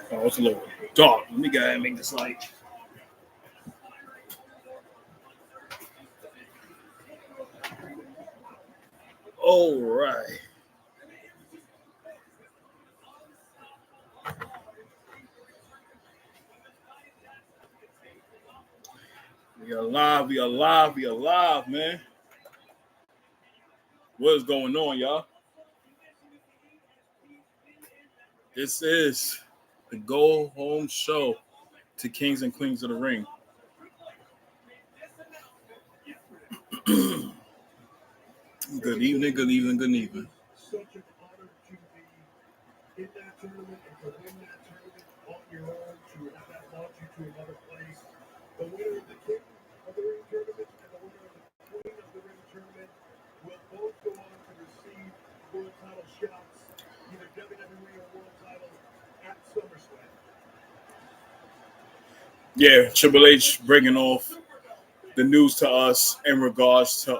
Oh, it's a little dark. Let me go ahead and make this light. All right. We are live. We are live. We are live, man. What is going on, y'all? This is the Go Home Show to Kings and Queens of the Ring. Good evening, good evening, good evening. Such an honor to be in that tournament and to win that tournament on your own, to have that launch you to another place. The winner of the King of the Ring tournament and the winner of the Queen of the Ring tournament will both go on to receive world title shots, either WWE or world titles at SummerSlam. Yeah, Triple H bringing off the news to us in regards to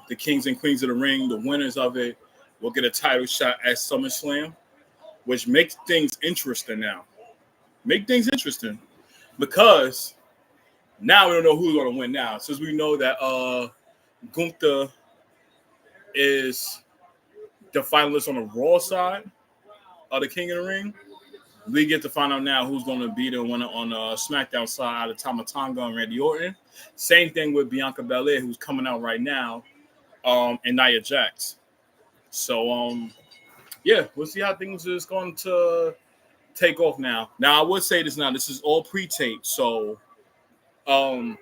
the Kings and Queens of the Ring. The winners of it will get a title shot at SummerSlam, which makes things interesting now. Make things interesting because now we don't know who's going to win now. Since we know that Gunther is the finalist on the Raw side of the King of the Ring, we get to find out now who's going to be the winner on the SmackDown side of Tama Tonga and Randy Orton. Same thing with Bianca Belair, who's coming out right now, and Nia Jax. So, yeah, we'll see how things is going to take off now. Now, I would say this now. This is all pre-taped. So, from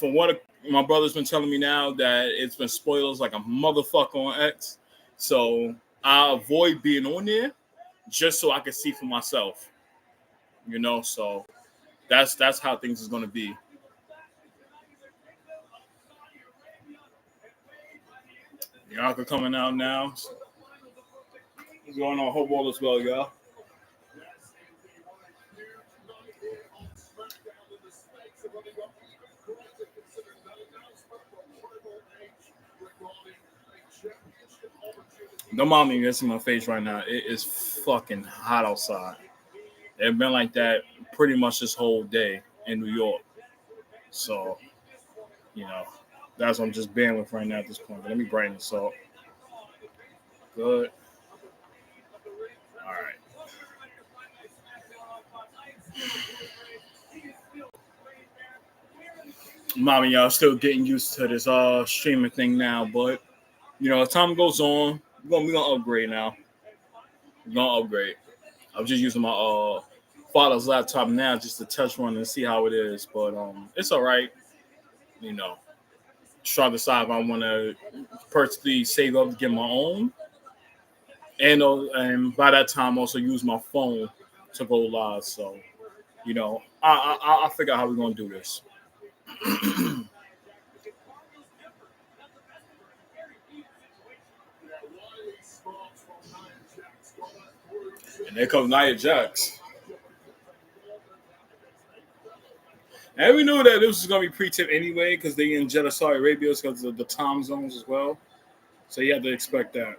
what my brother's been telling me now, that it's been spoilers like a motherfucker on X. So, I avoid being on there just so I can see for myself. You know, so that's how things is going to be. Bianca coming out now. What's going on? Hope all is well, y'all. Don't mind me missing my face right now. It is fucking hot outside. It's been like that pretty much this whole day in New York. So, you know, that's what I'm just bearing with right now at this point. But let me brighten this up. Good. All right. Mommy, y'all still getting used to this streaming thing now, but you know, as time goes on, we're gonna upgrade now. We're gonna upgrade. I'm just using my father's laptop now just to test run and see how it is, but it's all right. You know, try to decide if I want to personally save up to get my own, and by that time also use my phone to go live. So, you know, I'll figure out how we're gonna do this. And there comes Nia Jax. And we knew that this was going to be pre-tip anyway because they in Jeddah, Saudi Arabia because of the time zones as well. So you had to expect that.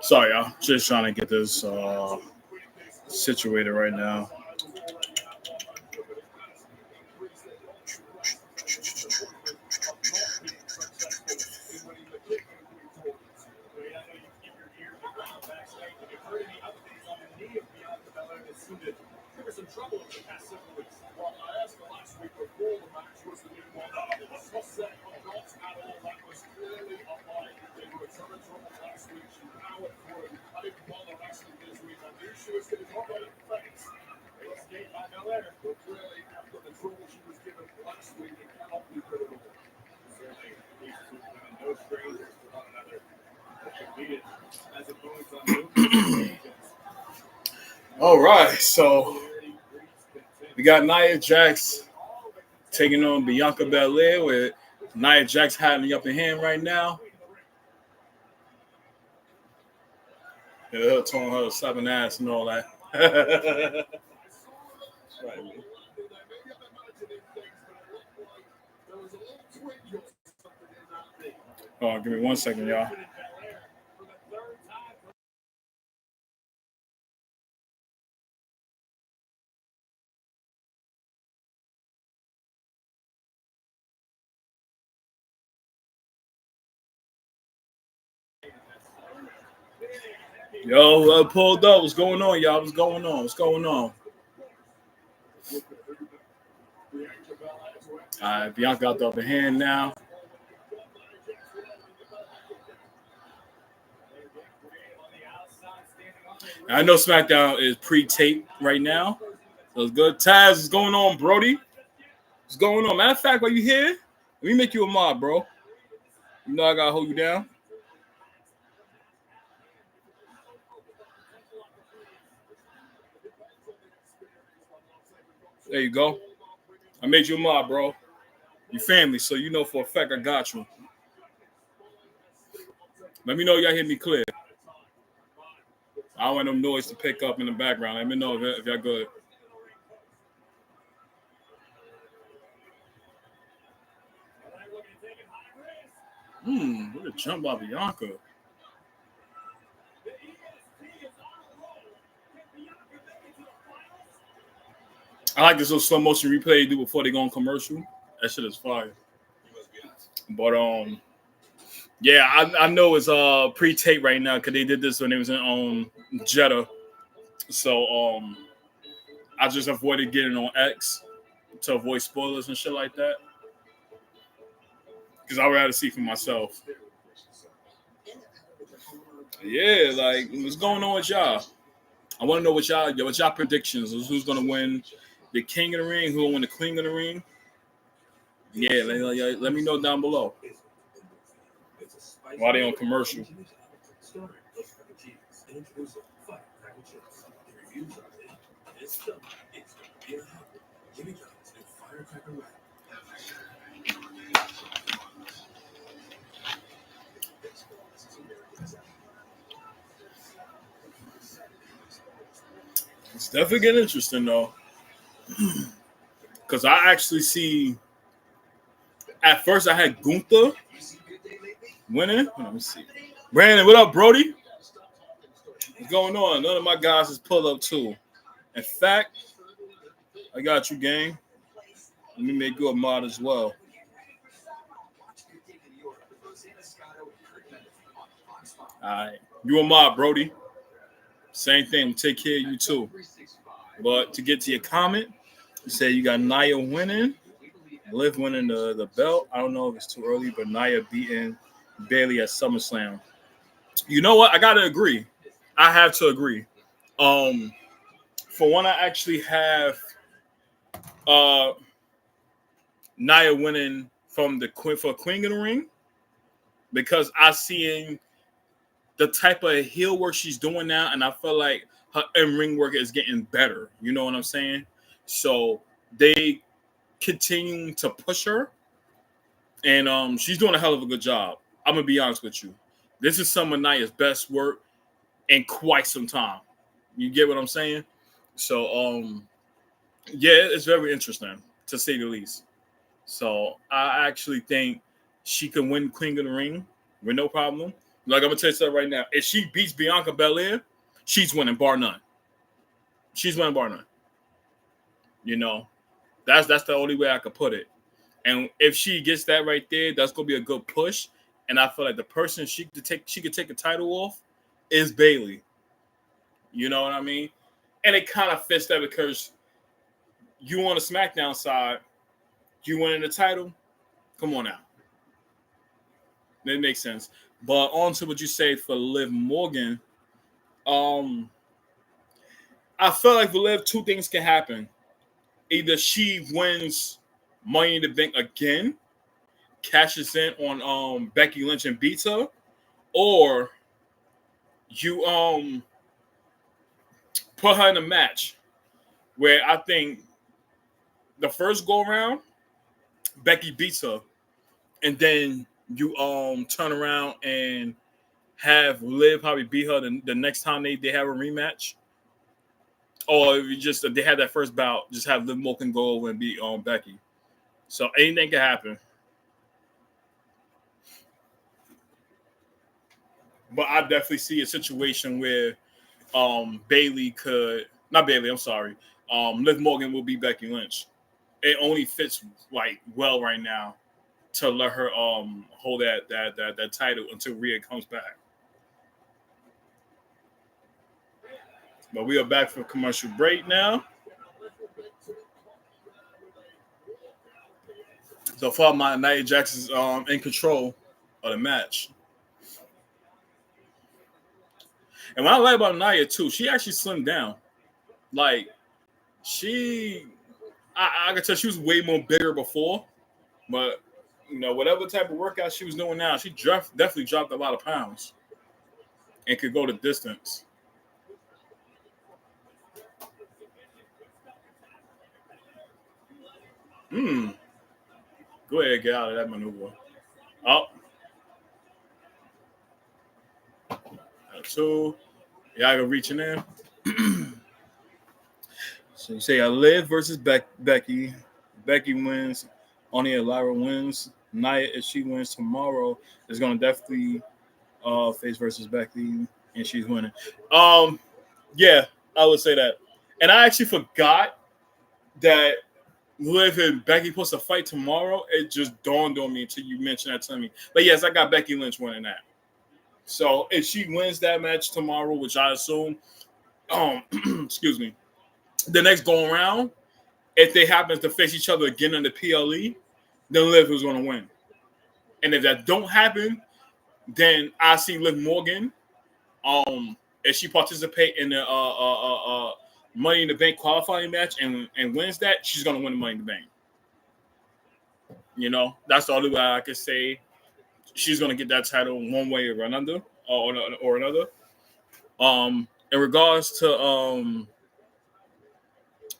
Sorry, y'all. Just trying to get this situated right now. All right, so we got Nia Jax taking on Bianca Belair with Nia Jax having the upper hand right now. Yeah, her telling her slapping ass and all that. Right. Hold on, give me 1 second, y'all. Yo, pulled up. What's going on, y'all? What's going on? What's going on? All right, Bianca got the upper hand now. I know SmackDown is pre-taped right now. So it's good. Taz, what's going on, Brody? What's going on? Matter of fact, while you here, let me make you a mob, bro. You know I gotta hold you down. There you go. I made you a mob, bro. You family, so you know for a fact I got you. Let me know y'all hear me clear. I don't want no noise to pick up in the background. Let me know if y'all good. What a jump by Bianca. I like this little slow motion replay they do before they go on commercial. That shit is fire. But yeah, I know it's pre-tape right now because they did this when they was in Jeddah. So I just avoided getting on X to avoid spoilers and shit like that. Because I'd rather see for myself. Yeah, like what's going on with y'all? I want to know what y'all predictions is. Who's gonna win the King of the Ring? Who will win the Queen of the Ring? Yeah, let me know down below. While they on commercial. It's definitely getting interesting though. Because I actually see at first I had Gunther winning. Let me see. Brandon, what up, Brody? What's going on? None of my guys is pulled up too. In fact, I got you, gang. Let me make you a mod as well. All right. You a mod, Brody. Same thing. Take care of you too. But to get to your comment, you say you got Nia winning, Liv winning the belt. I don't know if it's too early, but Nia beating Bayley at SummerSlam. You know what? I gotta agree. I have to agree. For one, I actually have Nia winning from the Queen of the Ring because I seen the type of heel work she's doing now, and I feel like her in-ring work is getting better. You know what I'm saying? So they continue to push her, and she's doing a hell of a good job. I'm gonna be honest with you. This is some of Nia's best work in quite some time. You get what I'm saying? So yeah, it's very interesting to say the least. So I actually think she can win Queen of the Ring with no problem. Like I'm gonna tell you something right now. If she beats Bianca Belair, she's winning bar none. She's winning bar none. You know, that's the only way I could put it. And if she gets that right there, that's gonna be a good push. And I feel like the person she could take the title off is Bayley. You know what I mean? And it kind of fits that because you on the SmackDown side, you winning the title. Come on now. That makes sense. But on to what you say for Liv Morgan. I feel like for Liv, two things can happen. Either she wins Money in the Bank again, cashes in on Becky Lynch and beats her, or you put her in a match where I think the first go around Becky beats her, and then you turn around and have Liv probably beat her the next time they have a rematch. Or if you just they had that first bout, just have Liv Morgan go over and beat Becky. So anything can happen. But I definitely see a situation where Bayley could not Bayley, I'm sorry. Liv Morgan will be Becky Lynch. It only fits like well right now to let her hold that title until Rhea comes back. But we are back from commercial break now. So far, my Nia Jackson's in control of the match. And what I like about Nia too, she actually slimmed down. Like I can tell she was way more bigger before, but you know whatever type of workout she was doing now, she definitely dropped a lot of pounds and could go the distance. Go ahead, get out of that maneuver. Oh, two. Y'all reaching in. So you say I Liv versus Becky. Becky wins. Only Lyra wins. Nia, if she wins tomorrow, is going to definitely face versus Becky, and she's winning. Yeah, I would say that. And I actually forgot that Liv and Becky supposed to fight tomorrow. It just dawned on me until you mentioned that to me. But yes, I got Becky Lynch winning that. So if she wins that match tomorrow, which I assume, excuse me, the next go around, if they happen to face each other again in the PLE, then Liv is going to win. And if that don't happen, then I see Liv Morgan. If she participate in the Money in the Bank qualifying match and wins that, she's going to win the Money in the Bank. You know, that's the only way I could say she's going to get that title one way or another. Or another. In regards to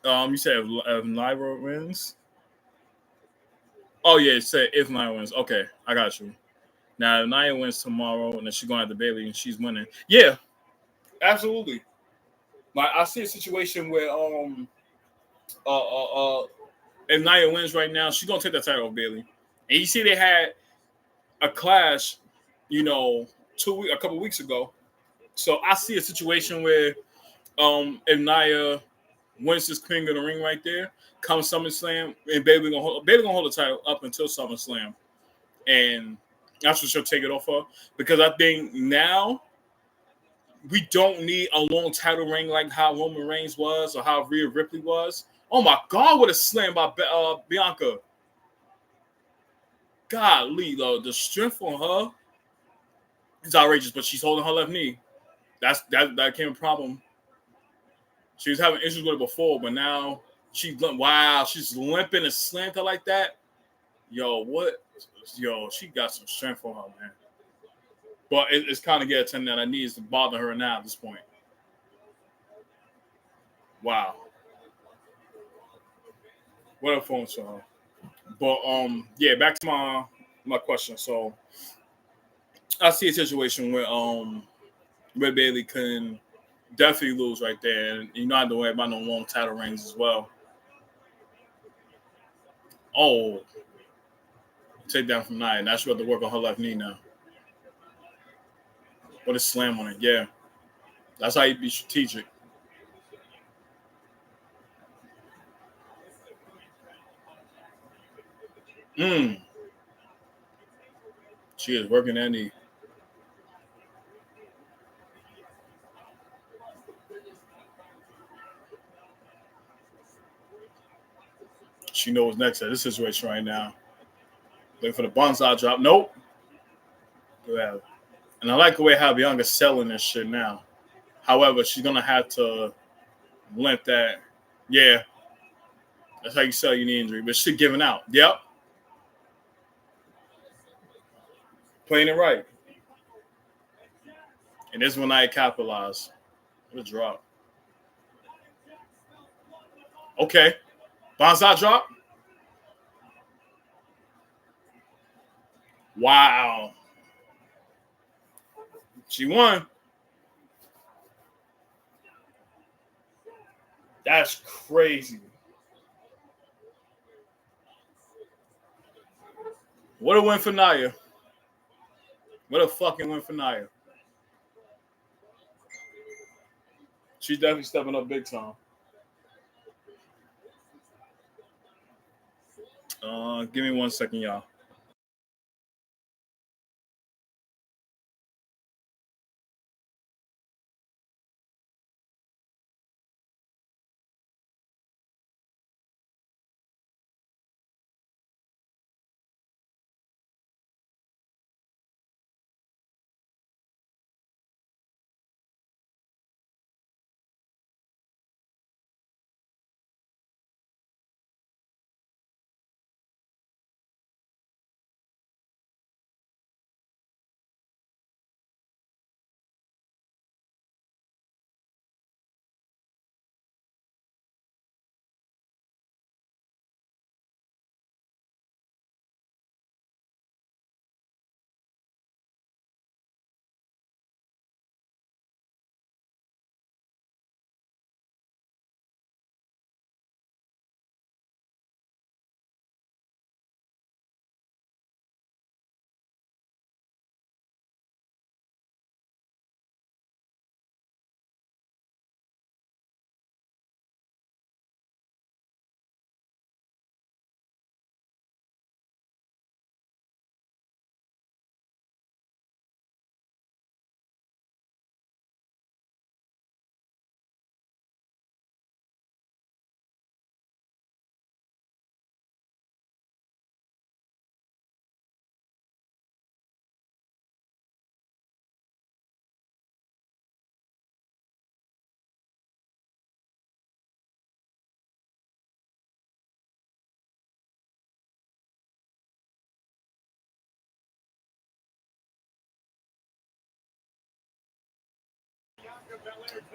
you said if Lyra wins. Oh yeah, say if Nia wins. Okay, I got you. Now if Nia wins tomorrow, and then she's going to the Bayley and she's winning. Yeah, absolutely. Like I see a situation where if Nia wins right now, she's gonna take that title of Bayley. And you see they had a clash, you know, a couple weeks ago. So I see a situation where if Nia wins this Queen of the Ring right there, come SummerSlam, and Bayley gonna hold the title up until SummerSlam, and that's what she'll take it off of. Because I think now we don't need a long title reign like how Roman Reigns was or how Rhea Ripley was. Oh my God, what a slam by Bianca! Golly, though, the strength on her is outrageous. But she's holding her left knee. That became a problem. She was having issues with it before, but now she's limping and slanted like that. She got some strength on her, man. But it's kind of getting something that I need to bother her now at this point. Wow. What a phone call. But yeah, back to my question. So I see a situation where Bayley can definitely lose right there, and you don't have to worry about no long title reigns as well. Oh, takedown from Nia. Now she got to work on her left knee now. What a slam on it. Yeah. That's how you be strategic. She is working that knee. She knows what's next at this situation right now. Looking for the bonsai drop. Nope. Yeah. And I like the way how Bianca's selling this shit now. However, she's going to have to limp that. Yeah. That's how you sell your knee injury. But she's giving out. Yep. Playing it right. And this one I capitalized. What a drop. Okay. Bonsai drop. Wow. She won. That's crazy. What a win for Nia. What a fucking win for Nia. She's definitely stepping up big time. Give me 1 second, y'all.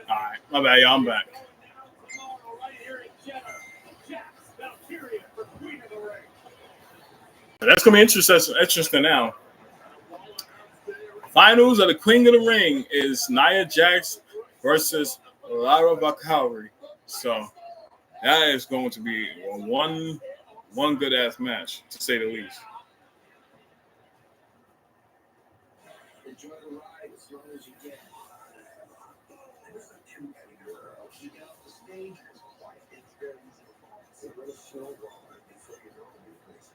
All right. My bad, y'all. I'm back. That's going to be interesting now. Finals of the Queen of the Ring is Nia Jax versus Lara Valkyrie. So that is going to be one good ass match, to say the least. Enjoy the ride as long as you can. You get off the stage, it's quiet. It's very easy to fall. It's a real slow roll before you know the new place.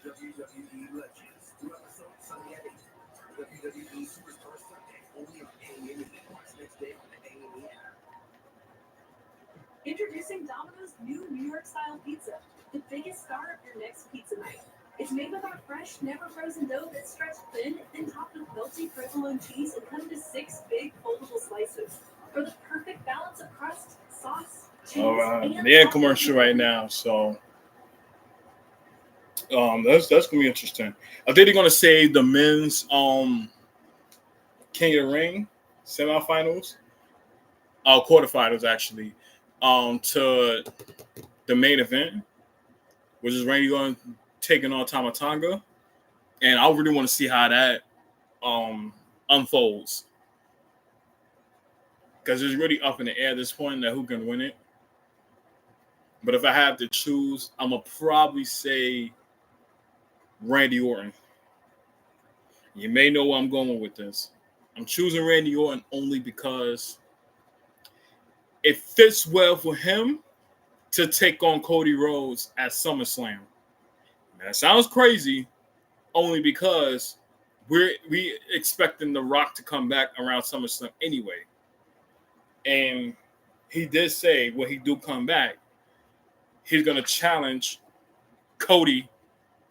WWE Legends. 2 episodes Sunday at 8. WWE Superstar Sunday. Only on A&E. Watch next day on the A&E app. Introducing Domino's new New York style pizza, the biggest star of your next pizza night. It's made with our fresh, never frozen dough that's stretched thin, then topped with melty provolone cheese and cut into 6 big foldable slices for the perfect balance of crust, sauce, cheese. All right, they're in commercial right now, so that's gonna be interesting. I think they're gonna save the men's King of the Ring semifinals, quarterfinals actually, to the main event, which is Randy going taking on Tama Tonga, and I really want to see how that unfolds, because it's really up in the air at this point that who can win it. But if I have to choose, I'm gonna probably say Randy Orton. You may know where I'm going with this. I'm choosing Randy Orton only because it fits well for him to take on Cody Rhodes at SummerSlam. That sounds crazy, only because we expecting The Rock to come back around SummerSlam anyway. And he did say when he do come back, he's gonna challenge Cody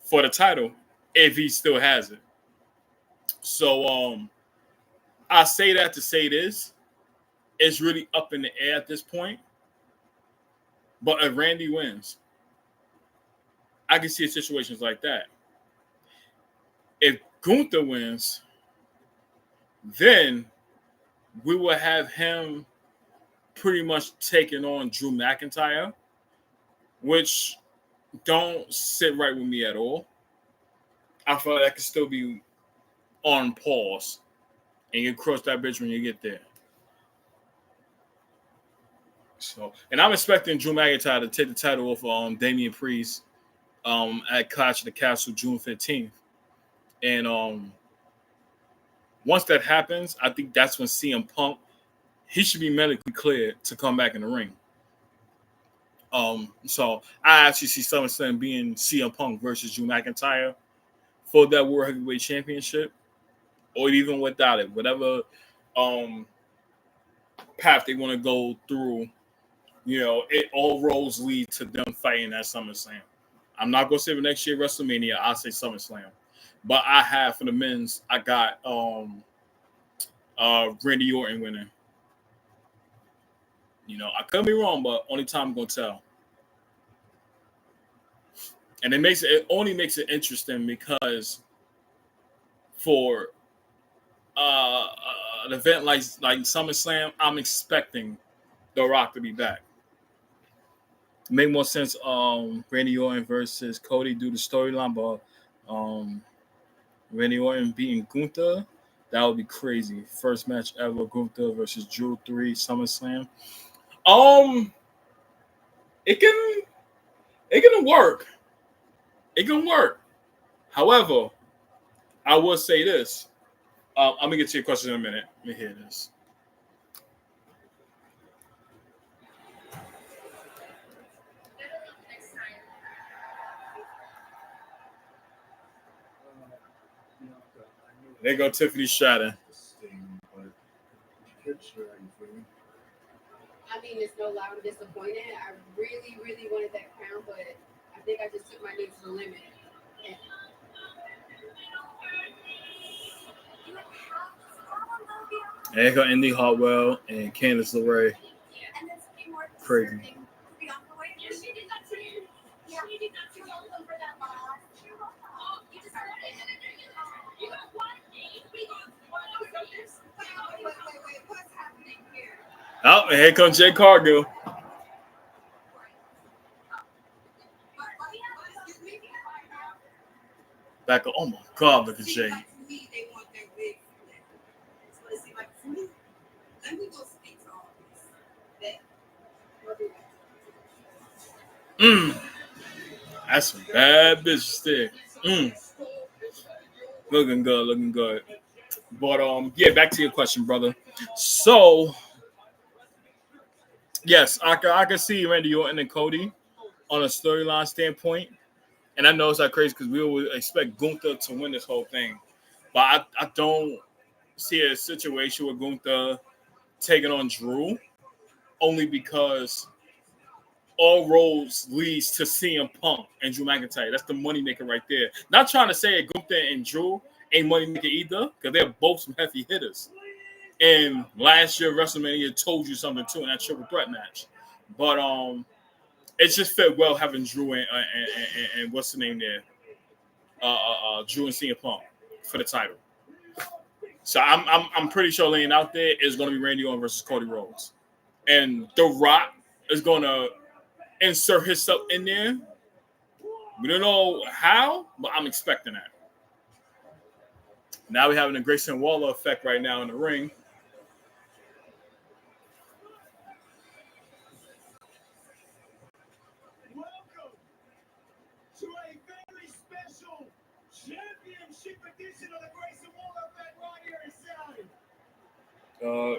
for the title if he still has it. So I say that to say this. It's really up in the air at this point. But if Randy wins, I can see situations like that. If Gunther wins, then we will have him pretty much taking on Drew McIntyre, which don't sit right with me at all. I feel like that could still be on pause, and you cross that bridge when you get there. So, and I'm expecting Drew McIntyre to take the title off Damian Priest at Clash of the Castle June 15th. And once that happens, I think that's when CM Punk, he should be medically cleared to come back in the ring. So I actually see SummerSlam being CM Punk versus Drew McIntyre for that World Heavyweight Championship, or even without it, whatever path they want to go through. You know, it all roads lead to them fighting at SummerSlam. I'm not gonna say the next year WrestleMania. I'll say SummerSlam, but I have for the men's. I got Randy Orton winning. You know, I could be wrong, but only time I'm gonna tell. And it only makes it interesting because for an event like SummerSlam, I'm expecting The Rock to be back. Make more sense. Randy Orton versus Cody do the storyline, but Randy Orton beating Gunther, that would be crazy. First match ever, Gunther versus Drew 3 SummerSlam. It can work. It can work. However, I will say this. I'm gonna get to your question in a minute. Let me hear this. There go Tiffany Stratton. I mean, it's no lie, I'm disappointed. I really, really wanted that crown, but I think I just took my name to the limit. And there go Indy Hartwell and Candice LeRae. Crazy. Oh, and here comes Jay Cargill. Back up. Oh my God, look at Jay. That's some bad bitches there. Looking good, looking good. But yeah, back to your question, brother. So yes, I can see Randy Orton and Cody on a storyline standpoint. And I know it's not crazy because we always expect Gunther to win this whole thing. But I don't see a situation with Gunther taking on Drew, only because all roads leads to CM Punk and Drew McIntyre. That's the moneymaker right there. Not trying to say Gunther and Drew ain't moneymaker either, because they're both some heavy hitters. And last year WrestleMania told you something too in that triple threat match. But it just fit well having Drew and what's the name there? Drew and CM Punk for the title. So I'm pretty sure laying out there is going to be Randy Orton versus Cody Rhodes, and The Rock is going to insert himself in there. We don't know how, but I'm expecting that. Now we're having a Grayson Waller effect right now in the ring. Welcome to a very special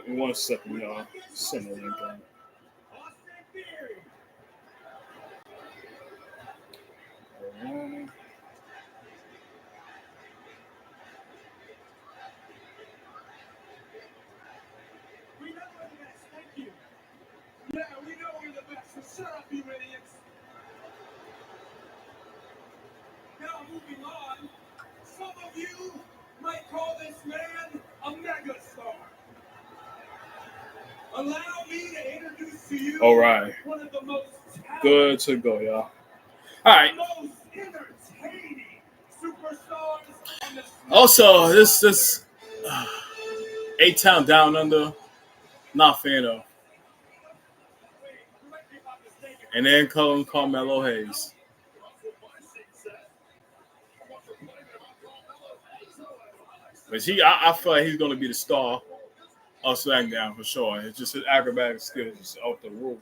1 second, y'all. Send a link on. Yeah, we know we're the best, so shut up, you idiots. Now moving on, some of you might call this man a megastar. Allow me to introduce to you All right. one of the most Good to go, y'all. All right. most entertaining superstars on the Also, this A-Town Down Under, not fan of. And then Carmelo Hayes. But I feel like he's going to be the star of SmackDown for sure. It's just his acrobatic skills is off the roof.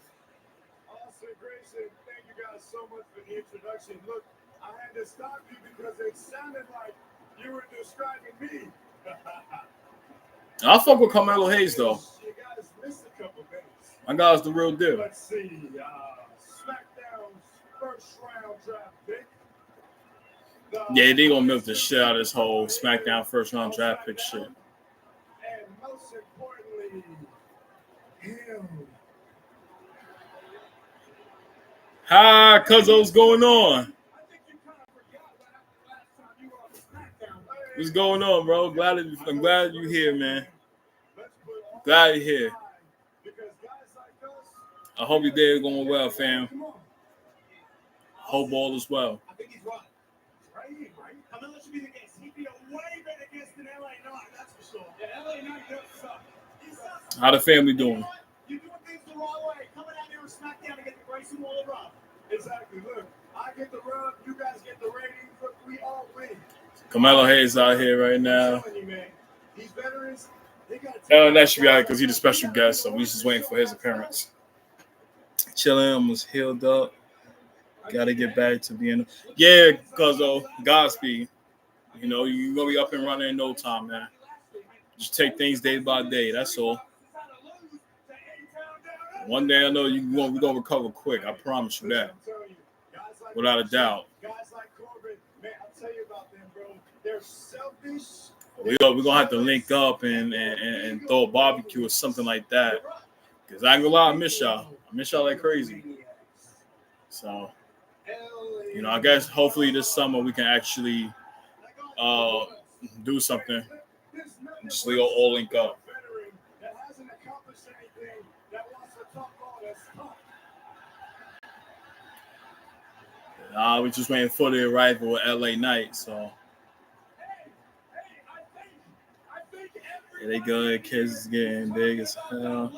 Austin Grayson, thank you guys so much for the introduction. Look, I had to stop you because it sounded like you were describing me. I fuck with Carmelo Hayes though. You guys missed a couple minutes. My guy's the real deal. Let's see, SmackDown's first round draft pick. Yeah, they gonna milk the shit out of this whole SmackDown first round draft pick shit. And most importantly, him. Hi, cuzzo's going on? I think you kind of forgot what happened last time you were on SmackDown. What's going on, bro? I'm glad you're here, man. Glad you're here. I hope your day is going well, fam. Hope all is well. I think he's right. Right? Carmelo should be the case. He'd be a way better guest than LA Knight, that's for sure. Yeah, LA Knight does suck. He sucks. How the family doing? You're doing things the wrong way. Coming out here with SmackDown to get the Grayson Waller rub. Exactly. Look, I get the rub, you guys get the ratings, but we all win. Carmelo Hayes out here right now. I'm telling you, man, these veterans, they got That should be out because he's a special guest, so we just waiting for his appearance. Chilling, almost healed up. Gotta get back to being. Yeah, cuzzo, Godspeed. You know, you're gonna be up and running in no time, man. Just take things day by day. That's all. One day I know we're gonna recover quick. I promise you that, without a doubt. Guys like Corbin, man, I'll tell you about them, bro. They're selfish. We're gonna have to link up and throw a barbecue or something like that. Cause I ain't gonna lie, I miss y'all. I miss y'all like crazy. So, you know, I guess hopefully this summer we can actually do something. Just all link up. We're just waiting for the arrival of LA Knight, so yeah, they good. Kids is getting big as hell.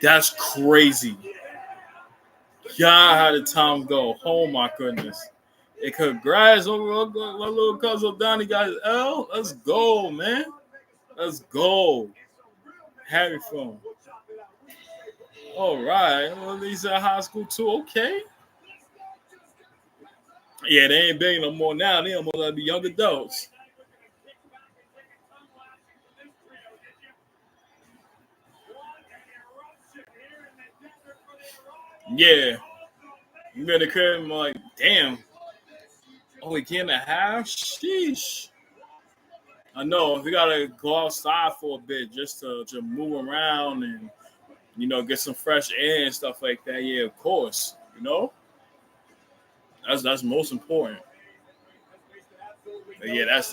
That's crazy. Yeah, how did time go? Oh my goodness. And congrats on my little cousin Donnie got his L. Let's go, man. Let's go. Happy for him. All right. Well, he's at high school too. Okay. Yeah, they ain't big no more now. They almost like be young adults. Yeah. You better curve him like, damn. Only kid and a half? Sheesh. I know. We got to go outside for a bit just to move around and, you know, get some fresh air and stuff like that. Yeah, of course. You know? That's most important. But yeah, that's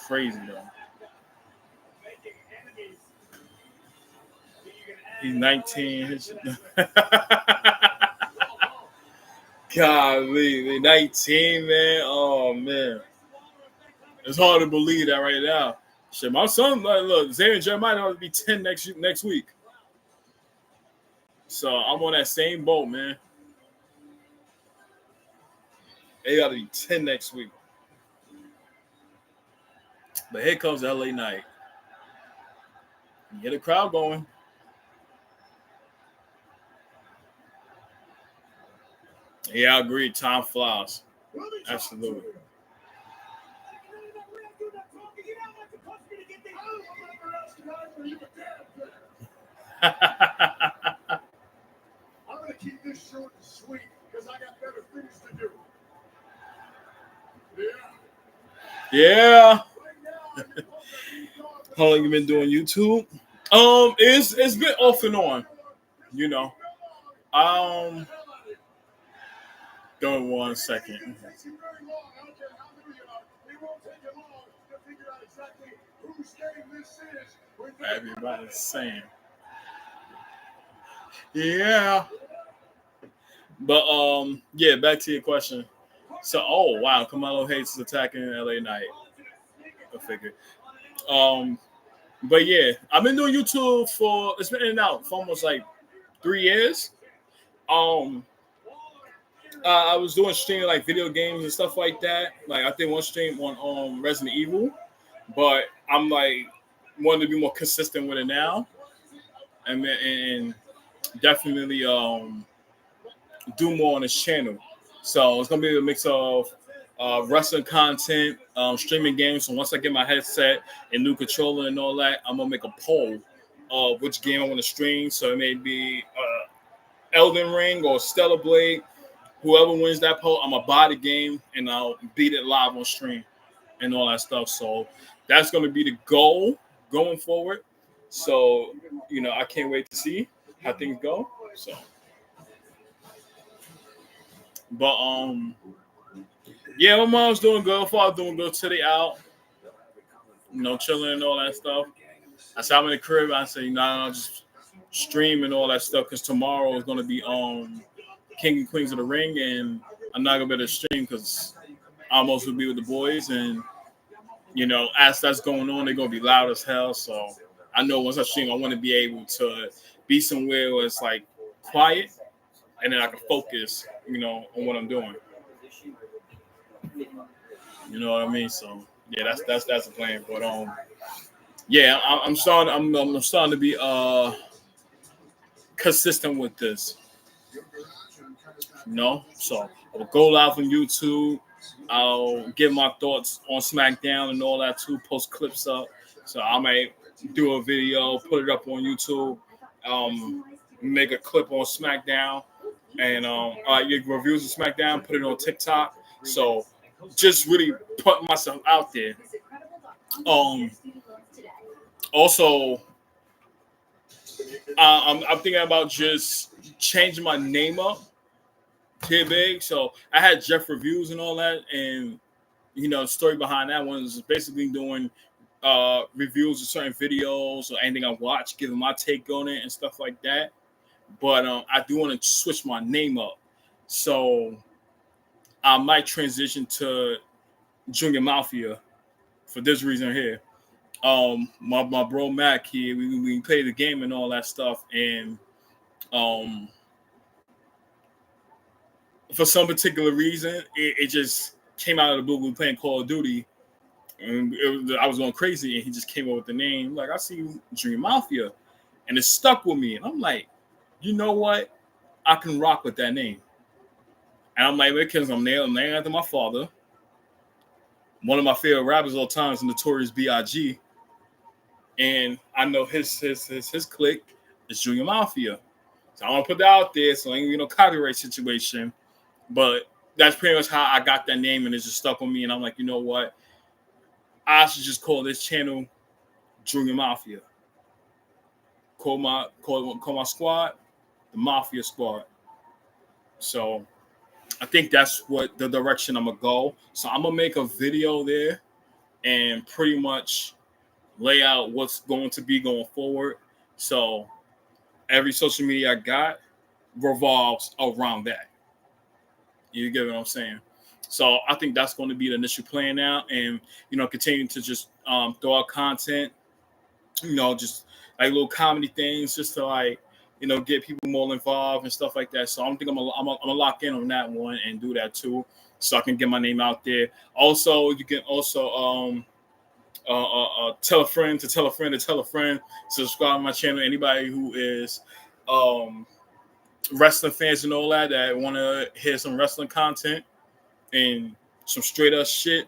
crazy, though. He's 19. Golly, 19, man. Oh man, it's hard to believe that right now. Shit, my son, look, Zay and Jeremiah ought to be 10 next week. So I'm on that same boat, man. They got to be 10 next week. But here comes LA Knight. Get the crowd going. Yeah, I agree. Time flies. Absolutely. I'm going to keep this short and sweet because I got better things to do. Yeah. How long you been doing YouTube? It's been off and on, you know. Give me 1 second. Everybody's saying, yeah. But yeah. Back to your question. So, oh wow, Kamalo hates attacking LA Knight. I figured. Um, but yeah, I've been doing YouTube for it's been in and out for almost like 3 years. Um, I was doing streaming like video games and stuff like that. Like I did one stream on Resident Evil, but I'm like wanting to be more consistent with it now, and definitely do more on this channel. So it's gonna be a mix of wrestling content, streaming games. So once I get my headset and new controller and all that, I'm gonna make a poll of which game I want to stream. So it may be Elden Ring or Stellar Blade. Whoever wins that poll, I'm gonna buy the game and I'll beat it live on stream and all that stuff. So that's gonna be the goal going forward. So I can't wait to see how things go. So, but yeah, my mom's doing good. Father's doing good. Today out, chilling and all that stuff. I said I'm in the crib. I said, I'll just stream and all that stuff because tomorrow is gonna be King and Queens of the Ring, and I'm not gonna be able to stream because I'm supposed to be with the boys, and as that's going on, they're gonna be loud as hell. So I know once I stream, I want to be able to be somewhere where it's like quiet, and then I can focus, on what I'm doing. You know what I mean? So yeah, that's the plan. But yeah, I'm starting. I'm starting to be consistent with this. So I'll go live on YouTube. I'll give my thoughts on SmackDown and all that too. Post clips up. So I might do a video, put it up on YouTube. Make a clip on SmackDown, and get reviews of SmackDown. Put it on TikTok. So just really put myself out there. Also, I'm thinking about just changing my name up to big. So I had Jeff reviews and all that, and the story behind that one is basically doing reviews of certain videos or anything I watch, giving my take on it and stuff like that. But I do want to switch my name up, so I might transition to Junior Mafia for this reason here. My bro Mac here, we play the game and all that stuff, and um, for some particular reason, it just came out of the blue. We were playing Call of Duty, and I was going crazy, and he just came up with the name. Like, I see Junior Mafia, and it stuck with me. And I'm like, you know what? I can rock with that name. And I'm like, because I'm named after my father. One of my favorite rappers of all time is Notorious B.I.G. And I know his clique is Junior Mafia. So I want to put that out there so ain't no copyright situation. But that's pretty much how I got that name, and it just stuck with me. And I'm like, you know what? I should just call this channel Junior Mafia. Call my squad the Mafia Squad. So I think that's what the direction I'm gonna go. So I'm gonna make a video there and pretty much lay out what's going to be going forward. So every social media I got revolves around that. You get what I'm saying? So I think that's going to be the initial plan now, and continue to just throw out content, just like little comedy things, just to like get people more involved and stuff like that. So I think I'm gonna lock in on that one and do that too, so I can get my name out there. Also, you can also tell a friend to tell a friend to tell a friend. Subscribe to my channel. Anybody who is wrestling fans and all that want to hear some wrestling content and some straight up shit.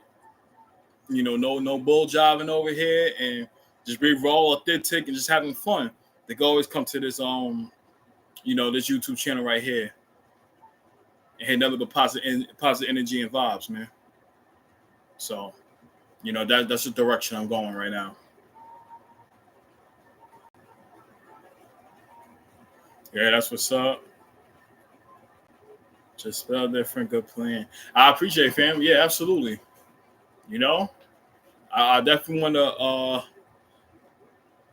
No bull jiving over here, and just be raw, authentic, and just having fun. They can always come to this this YouTube channel right here, and had nothing but positive energy and vibes, man. So, that's the direction I'm going right now. Yeah, that's what's up. Just spell different, good plan. I appreciate it, fam. Yeah, absolutely. I definitely want to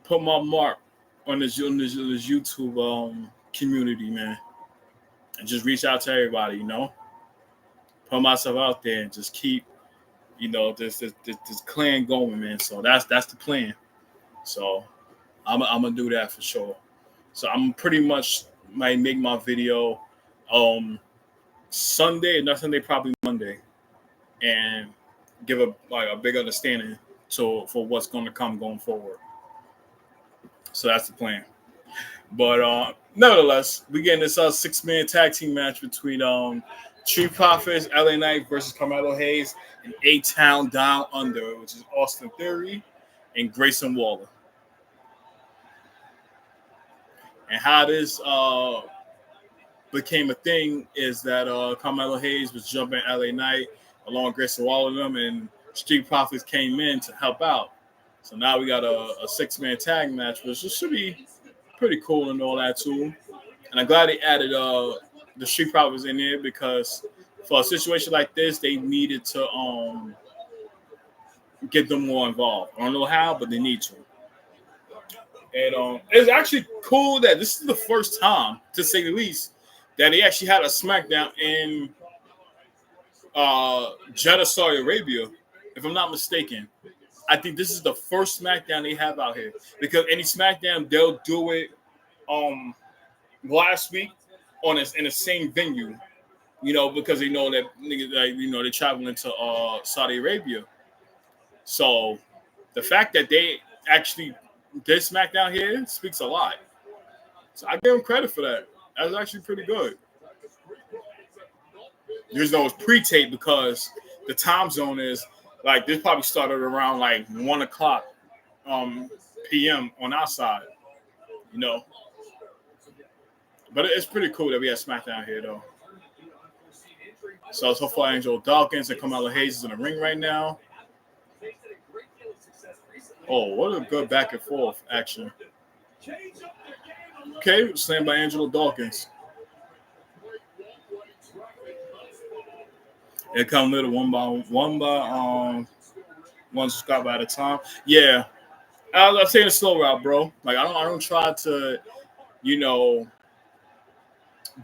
put my mark on this YouTube community, man, and just reach out to everybody. Put myself out there and just keep this clan going, man. So that's the plan. So I'm gonna do that for sure. So I'm pretty much might make my video Sunday, not Sunday, probably Monday, and give a big understanding for what's going to come going forward. So that's the plan. But nevertheless, we getting this 6-man tag team match between Street Profits, LA Knight versus Carmelo Hayes, and A-Town Down Under, which is Austin Theory and Grayson Waller. And how this became a thing is that Carmelo Hayes was jumping LA Knight along with Grayson Waller and them, and Street Profits came in to help out. So now we got a 6-man tag match, which should be pretty cool and all that too. And I'm glad they added the Street Profits in there, because for a situation like this, they needed to get them more involved. I don't know how, but they need to. And it's actually cool that this is the first time, to say the least, that they actually had a SmackDown in Jeddah, Saudi Arabia, if I'm not mistaken. I think this is the first SmackDown they have out here, because any SmackDown they'll do it last week in the same venue, because they know that they're traveling to Saudi Arabia. So the fact that they actually did SmackDown here speaks a lot. So I give them credit for that. That's actually pretty good. There's no pre-tape because the time zone is this probably started around 1 o'clock p.m. on our side, But it's pretty cool that we have SmackDown here, though. So far, Angelo Dawkins and Carmelo Hayes is in the ring right now. Oh, what a good back and forth action. Okay, slammed by Angelo Dawkins. It come little one subscriber at a time. Yeah, I'm saying a slow route, bro. I don't try to,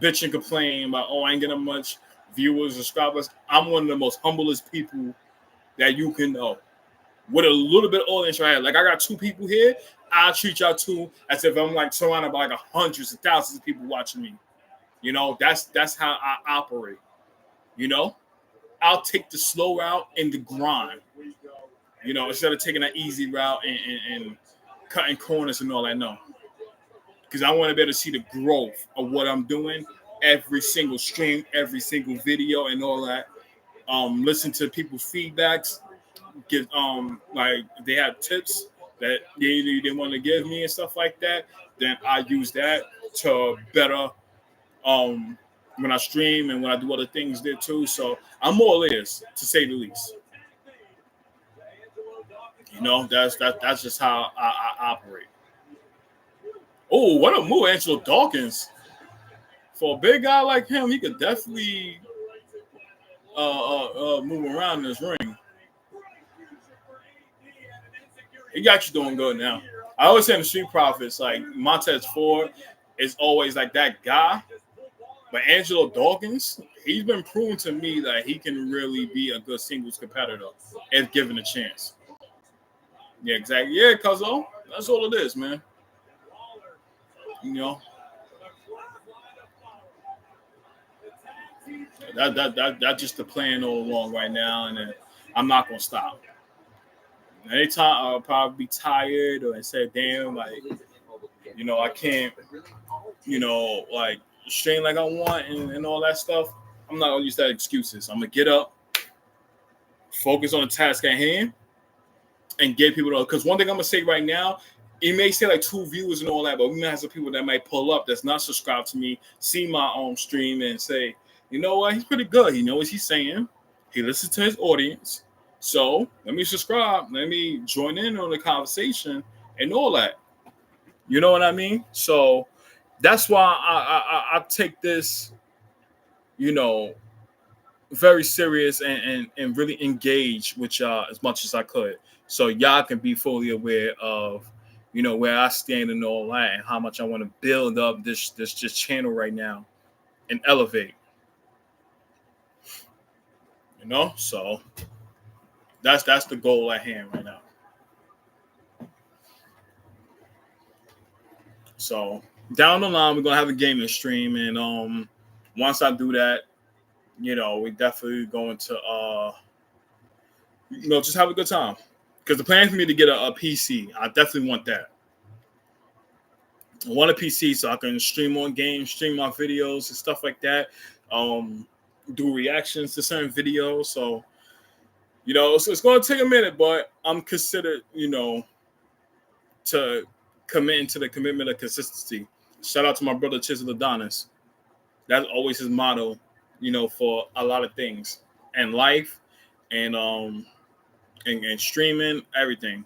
bitch and complain about I ain't getting much viewers, subscribers. I'm one of the most humblest people that you can know. With a little bit of audience right here. I got 2 people here. I treat y'all 2 as if I'm surrounded by hundreds of thousands of people watching me. That's how I operate. I'll take the slow route and the grind. Instead of taking that easy route and cutting corners and all that. No. Because I want to be able to see the growth of what I'm doing every single stream, every single video, and all that. Listen to people's feedbacks. Get they have tips that they want to give me and stuff like that. Then I use that to better when I stream and when I do other things there too. So I'm all ears, to say the least. That's just how I operate. Oh, what a move, Angelo Dawkins. For a big guy like him, he could definitely move around in this ring. He actually doing good now. I always say in the Street Profits, Montez Ford is always that guy. But Angelo Dawkins, he's been proven to me that he can really be a good singles competitor if given a chance. Yeah, exactly. Yeah, Cuzzo. That's all it is, man. That's just the plan all along right now, and I'm not gonna stop. Anytime I'll probably be tired or say, damn, I can't, stream like I want and all that stuff, I'm not gonna use that excuses. I'm gonna get up, focus on the task at hand, and get people to. Because one thing I'm gonna say right now, it may say like 2 viewers and all that, but we might have some people that might pull up that's not subscribed to me, see my own stream, and say, you know what, he's pretty good. He knows what he's saying. He listens to his audience. So let me subscribe. Let me join in on the conversation and all that. You know what I mean? So that's why I take this, you know, very serious and really engage with y'all as much as I could. So y'all can be fully aware of, you know, where I stand and all that and how much I want to build up this channel right now and elevate. You know, so that's the goal at hand right now. So down the line, we're gonna have a gaming stream, and once I do that, you know, we definitely going to you know, just have a good time. Because the plan for me to get a PC, I definitely want that. I want a PC so I can stream on games, stream my videos and stuff like that. Do reactions to certain videos. So, you know, so it's going to take a minute, but I'm considered, you know, to commit into the commitment of consistency. Shout out to my brother Chisel Adonis. That's always his motto, you know, for a lot of things and life and streaming, everything.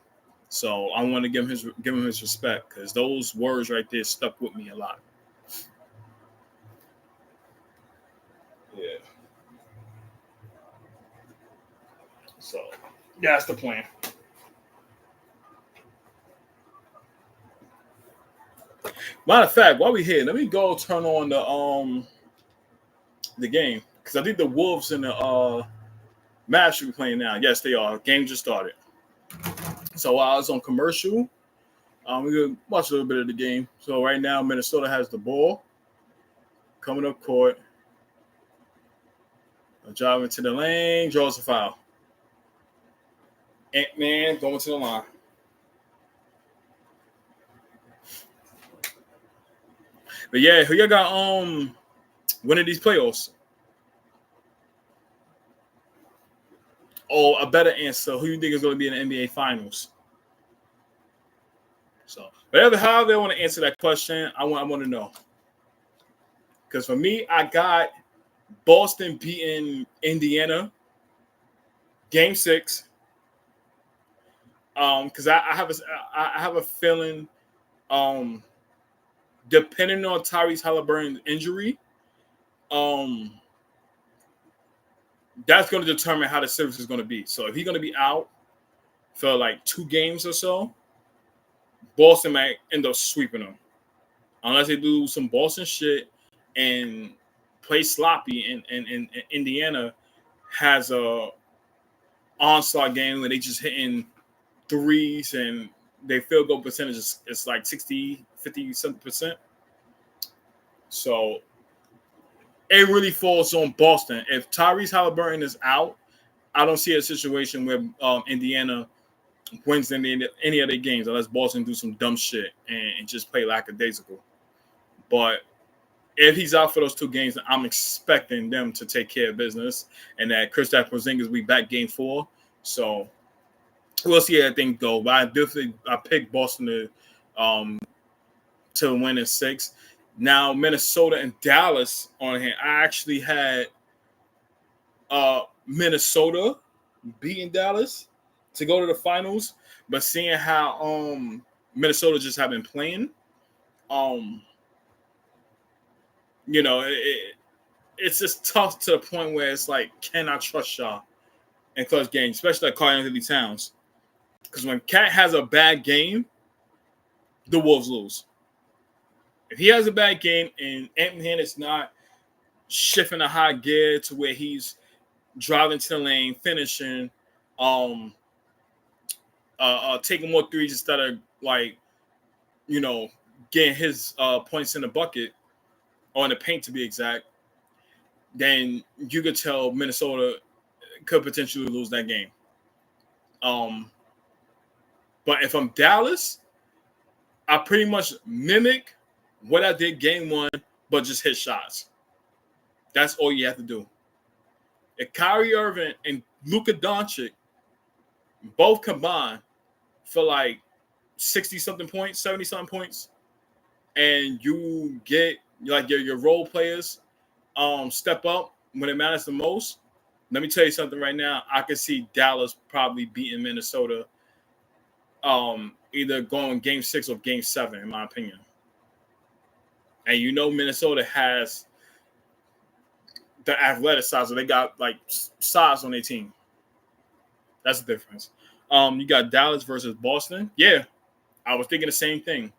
So I want to give him his respect because those words right there stuck with me a lot. Yeah. So yeah, that's the plan. Matter of fact, while we here, let me go turn on the game because I think the Wolves and the Mavs should be playing now. Yes, they are. Game just started. So while I was on commercial, we're gonna watch a little bit of the game. So right now, Minnesota has the ball coming up court. Driving to the lane, draws a foul. Ant-Man going to the line. But yeah, who y'all got winning these playoffs? Oh, a better answer. Who you think is going to be in the NBA Finals? So, however they want to answer that question, I want to know. Because for me, I got Boston beating Indiana, Game 6. Because I have a feeling, depending on Tyrese Halliburton's injury, that's going to determine how the series is going to be. So if he's going to be out for like 2 games or so, Boston might end up sweeping them. Unless they do some Boston shit and play sloppy and Indiana has a onslaught game where they just hitting threes and their field goal percentage is like 60, 50% So it really falls on Boston. If Tyrese Halliburton is out, I don't see a situation where Indiana wins any of their games unless Boston do some dumb shit and just play lackadaisical. But if he's out for those 2 games, I'm expecting them to take care of business and that Kristaps Porzingis will be back game 4. So we'll see how things go. But I picked Boston to win in 6. Now Minnesota and Dallas on here. I actually had Minnesota beating Dallas to go to the finals, but seeing how Minnesota just have been playing, you know, it's just tough to the point where it's like, can I trust y'all in close games, especially like Karl Anthony Towns? Because when Cat has a bad game, the Wolves lose. If he has a bad game and Ant-Man is not shifting a high gear to where he's driving to the lane, finishing, taking more threes instead of like, you know, getting his points in the bucket or in the paint to be exact, then you could tell Minnesota could potentially lose that game. But if I'm Dallas, I pretty much mimic what I did game 1 but just hit shots. That's all you have to do. If Kyrie Irving and Luka Doncic both combined for like 60-something points, 70-something points, and you get like your role players step up when it matters the most, let me tell you something right now. I can see Dallas probably beating Minnesota either going game 6 or game 7, in my opinion. And you know Minnesota has the athletic size, so they got like size on their team. That's the difference. You got Dallas versus Boston. Yeah, I was thinking the same thing.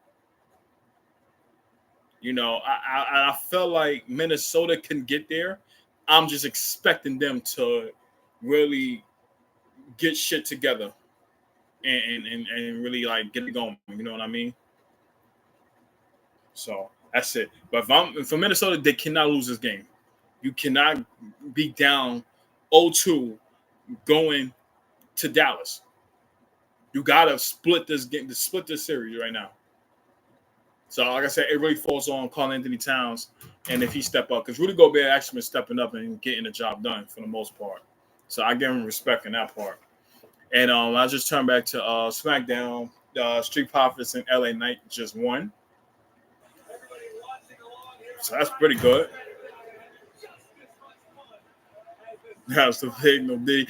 You know, I felt like Minnesota can get there. I'm just expecting them to really get shit together and really like get it going. You know what I mean? So that's it. But for Minnesota, they cannot lose this game. You cannot be down 0-2 going to Dallas. You gotta split this game, split this series right now. So, like I said, it really falls on Karl-Anthony Towns, and if he step up, because Rudy Gobert actually been stepping up and getting the job done for the most part. So I give him respect in that part. And I just turned back to SmackDown. Street Profits and LA Knight just won. So that's pretty good. That's the big no D.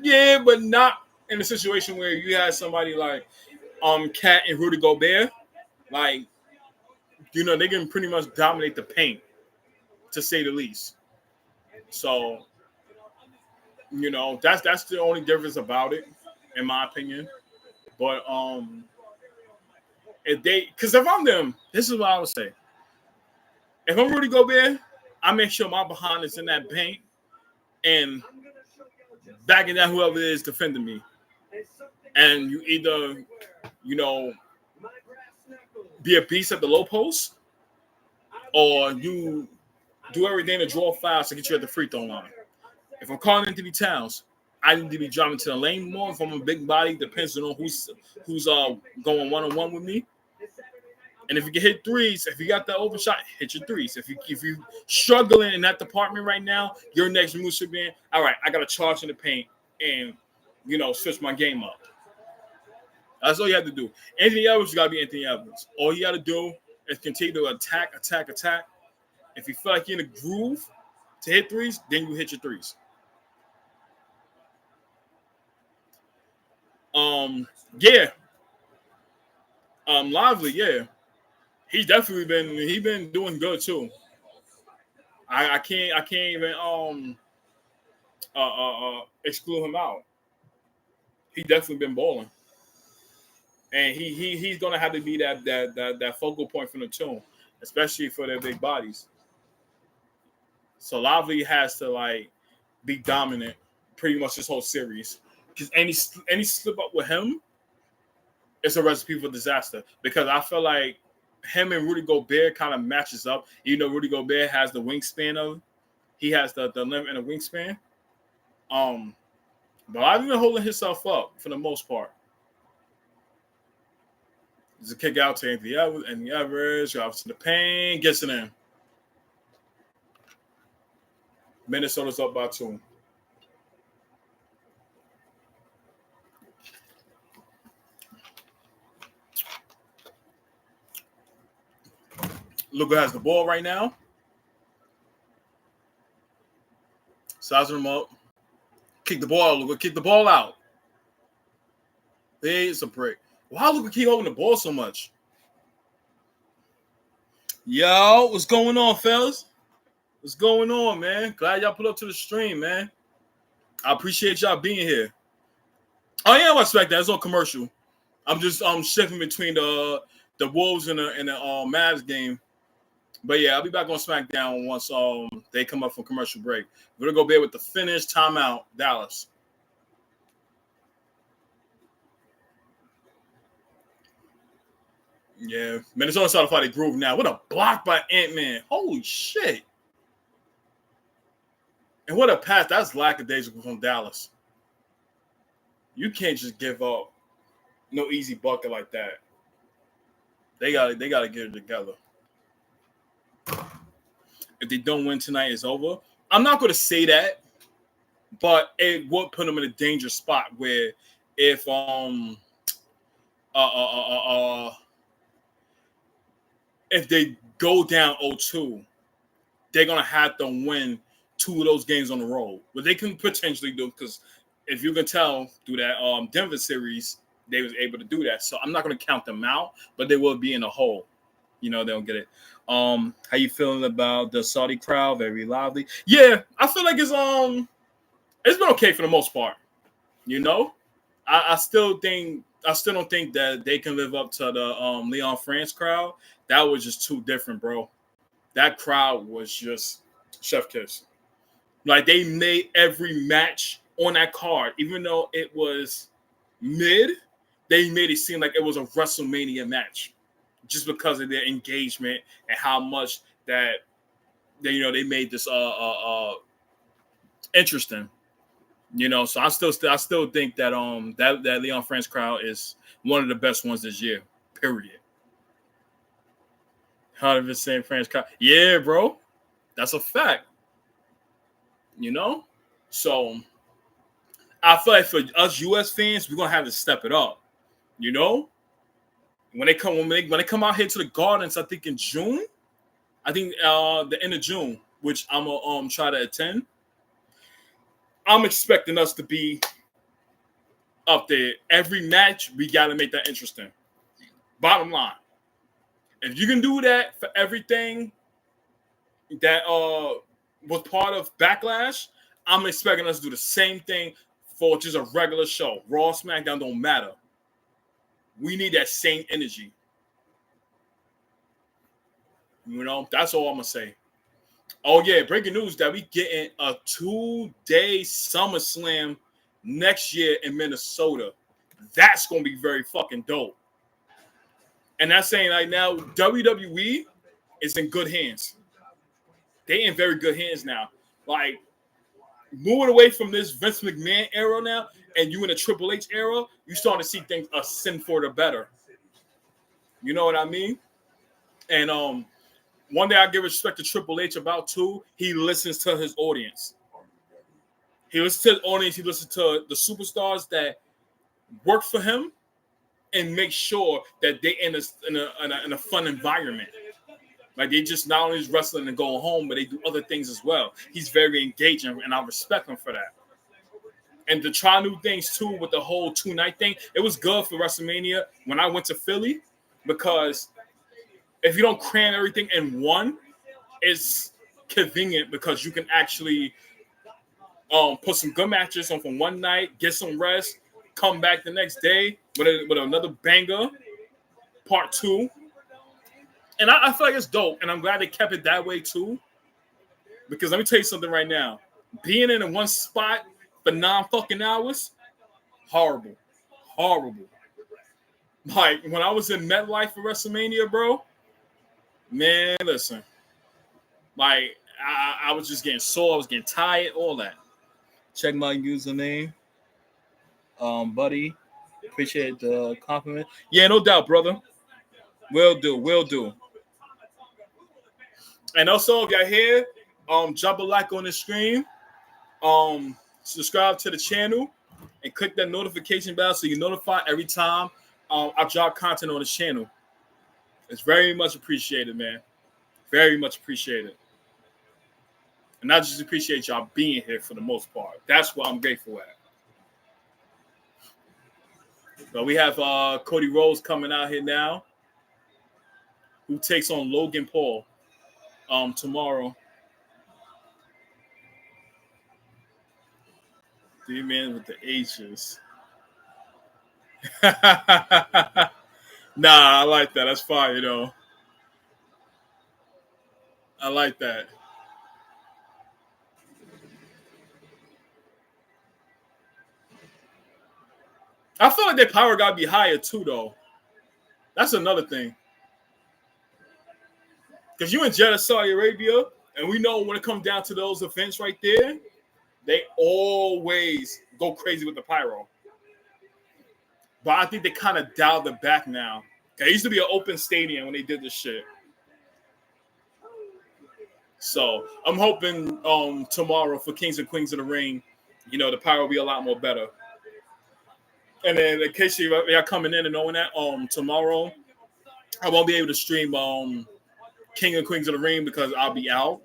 Yeah, but not in a situation where you had somebody like Cat and Rudy Gobert. Like, you know, they can pretty much dominate the paint, to say the least. So, you know, that's the only difference about it, in my opinion. But because if I'm them, this is what I would say. If I'm Rudy Gobert, I make sure my behind is in that paint and backing down whoever it is defending me. And you either, you know, be a beast at the low post, or you do everything to draw fouls to get you at the free throw line. If I'm calling Anthony Towns, I need to be driving to the lane more. If I'm a big body, depends on who's going one-on-one with me. And if you can hit threes, if you got that open shot, hit your threes. If you struggling in that department right now, your next move should be, all right, I got to charge in the paint and, you know, switch my game up. That's all you have to do. Anthony Edwards, you got to be Anthony Edwards. All you got to do is continue to attack. If you feel like you're in a groove to hit threes, then you hit your threes. Yeah. Lively, yeah. He's definitely been doing good too. I can't even exclude him out. He definitely been balling. And he's gonna have to be that focal point for the team, especially for their big bodies. So Lively has to like be dominant pretty much this whole series. Because any slip up with him, it's a recipe for disaster. Because I feel like him and Rudy Gobert kind of matches up. You know, Rudy Gobert has the wingspan of, he has the limit and the wingspan. But I've been holding himself up for the most part. There's a kick out to Anthony Edwards, drops to the paint, gets it in. Minnesota's up by 2. Luka has the ball right now. Sizing him up. Kick the ball, Luka. Kick the ball out. There's a break. Why Luka keep holding the ball so much? Yo, what's going on, fellas? What's going on, man? Glad y'all put up to the stream, man. I appreciate y'all being here. Oh yeah, I expect that. It's on commercial. I'm just shifting between the Wolves and the Mavs game. But yeah, I'll be back on SmackDown once they come up from commercial break. We're gonna go there with the finish, timeout, Dallas. Yeah, Minnesota started to fight a groove now. What a block by Ant-Man. Holy shit. And what a pass. That's lackadaisical from Dallas. You can't just give up no easy bucket like that. They got to get it together. If they don't win tonight, it's over. I'm not going to say that, but it would put them in a dangerous spot where if if they go down 0-2, they're gonna have to win 2 of those games on the road. But they can potentially do, because if you can tell through that Denver series, they was able to do that. So I'm not gonna count them out, but they will be in a hole. You know, they don't get it. How you feeling about the Saudi crowd? Very lively. Yeah, I feel like it's been okay for the most part. You know, I still don't think that they can live up to the Leon France crowd. That was just too different, bro. That crowd was just chef kiss. Like, they made every match on that card, even though it was mid, they made it seem like it was a WrestleMania match, just because of their engagement and how much that they made this interesting. You know, so I still think that that Leon France crowd is one of the best ones this year. Period. 100% French crowd. Yeah, bro. That's a fact. You know? So I feel like for us US fans, we're gonna have to step it up. You know? When they come out here to the Gardens, I think in June. I think the end of June, which I'm gonna try to attend. I'm expecting us to be up there. Every match, we gotta make that interesting. Bottom line. If you can do that for everything that was part of Backlash, I'm expecting us to do the same thing for just a regular show. Raw, SmackDown don't matter. We need that same energy. You know, that's all I'm gonna say. Oh yeah, breaking news that we getting a 2-day SummerSlam next year in Minnesota. That's gonna be very fucking dope. And that's saying right now, WWE is in good hands. They in very good hands now. Like, moving away from this Vince McMahon era now, and you in a Triple H era, you starting to see things ascend for the better. You know what I mean? And one day I give respect to Triple H about too. He listens to his audience. He listens to his audience. He listens to the superstars that work for him, and make sure that they in a fun environment. Like, they just not only is wrestling and going home, but they do other things as well. He's very engaging, and I respect him for that. And to try new things too with the whole 2-night thing, it was good for WrestleMania when I went to Philly, because if you don't cram everything in one, it's convenient because you can actually put some good matches on from one night, get some rest, come back the next day with another banger, part 2. And I feel like it's dope, and I'm glad they kept it that way too. Because let me tell you something right now. Being in one spot for 9 fucking hours, horrible. Horrible. Like, when I was in MetLife for WrestleMania, bro, man, listen. Like, I was just getting sore, I was getting tired, all that. Check my username. Buddy. Appreciate the compliment. Yeah, no doubt, brother. Will do. And also, if y'all here, drop a like on the stream. Subscribe to the channel and click that notification bell so you're notified every time I drop content on the channel. It's very much appreciated, man. Very much appreciated. And I just appreciate y'all being here for the most part. That's what I'm grateful at. So we have Cody Rhodes coming out here now, who takes on Logan Paul tomorrow. The man with the H's. Nah, I like that. That's fire, though. I like that. I feel like their power got to be higher, too, though. That's another thing. Because you in Jeddah, Saudi Arabia, and we know when it comes down to those events right there, they always go crazy with the pyro. But I think they kind of dialed it back now It used to be an open stadium when they did this shit. So I'm hoping tomorrow for Kings and Queens of the Ring, the power will be a lot more better. And then in case y'all coming in and knowing that, tomorrow I won't be able to stream King and Queens of the Ring because I'll be out.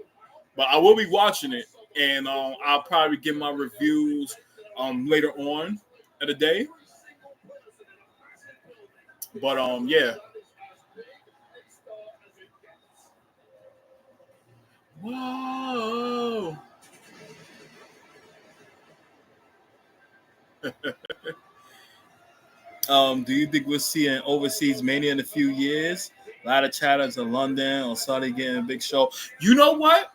But I will be watching it, and I'll probably give my reviews later on in the day. But yeah. Whoa. Do you think we'll see an overseas mania in a few years? A lot of chatters in London or Saudi getting a big show. You know what?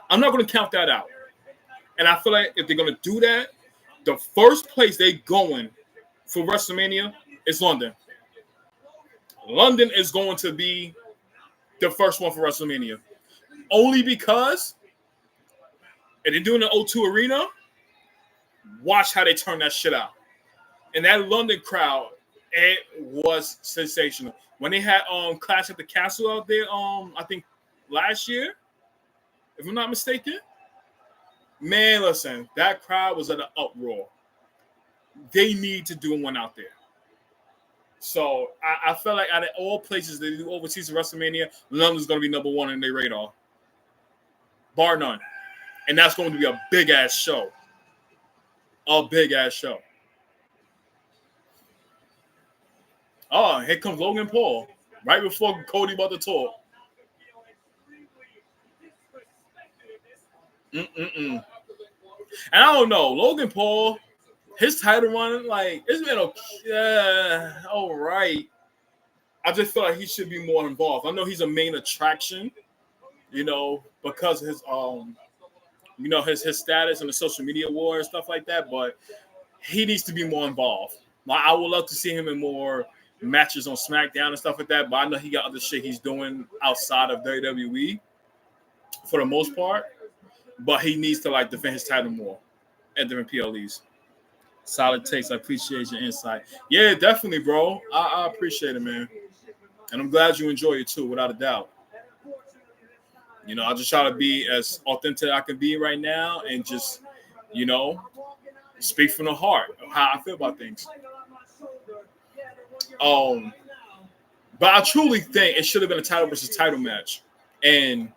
I'm not going to count that out. And I feel like if they're going to do that, the first place they going for WrestleMania is London. London is going to be the first one for WrestleMania. Only because if they're doing the O2 Arena, watch how they turn that shit out. And that London crowd, it was sensational. When they had Clash at the Castle out there, I think last year, if I'm not mistaken, man, listen, that crowd was at an uproar. They need to do one out there. So I felt like out of all places they do overseas WrestleMania, London's going to be number one in their radar, bar none. And that's going to be a big ass show. A big ass show. Oh, here comes Logan Paul right before Cody about to talk. And I don't know, Logan Paul, his title run, like, it's been okay. All right. I just feel like he should be more involved. I know he's a main attraction, because of his his status and the social media war and stuff like that, but he needs to be more involved. Like, I would love to see him in more matches on SmackDown and stuff like that, but I know he got other shit he's doing outside of WWE for the most part. But he needs to defend his title more at different PLEs. Solid takes. I appreciate your insight. Yeah, definitely, bro. I appreciate it, man. And I'm glad you enjoy it too, without a doubt. I just try to be as authentic I can be right now and just, speak from the heart of how I feel about things. But I truly think it should have been a title versus title match. And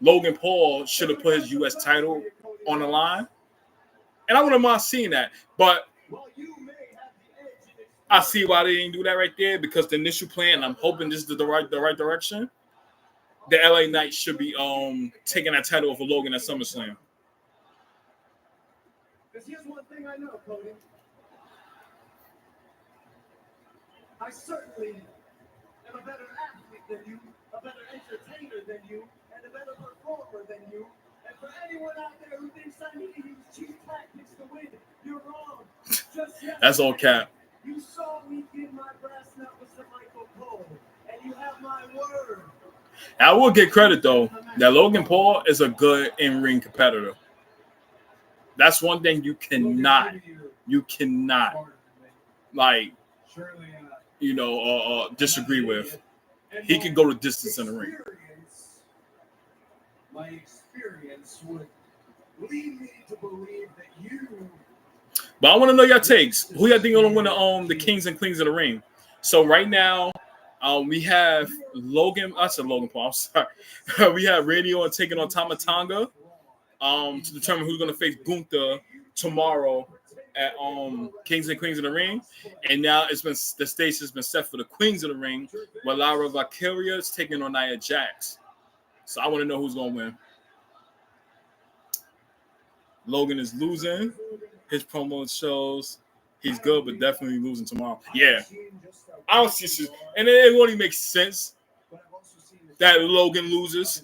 Logan Paul should have put his U.S. title on the line. And I wouldn't mind seeing that. But I see why they didn't do that right there, because the initial plan, and I'm hoping this is the right direction, the LA Knights should be taking that title over Logan at SummerSlam. Because here's one thing I know, Cody. I certainly am a better athlete than you, a better entertainer than you, and a better performer than you. And for anyone out there who thinks I need to use cheap tactics to win, you're wrong. That's all cap. You saw me give my brass knuckles to Michael Cole, and you have my word. I will give credit, though, that Logan Paul is a good in-ring competitor. That's one thing you cannot, disagree with. He can go the distance in the ring. My experience would lead me to believe that you. But I want to know your takes. Who y'all think gonna win the Kings and Queens of the Ring? So right now, we have Logan. I said Logan Paul. I'm sorry. We have Randy Orton taking on Tama Tonga to determine who's going to face Gunther tomorrow at Kings and Queens of the Ring. And now the stage has been set for the Queens of the Ring, where Lara Valkyria is taking on Nia Jax. So I want to know who's going to win. Logan is losing. His promo shows he's good, but definitely losing tomorrow. Yeah. I don't see shit. And it won't even make sense that Logan loses,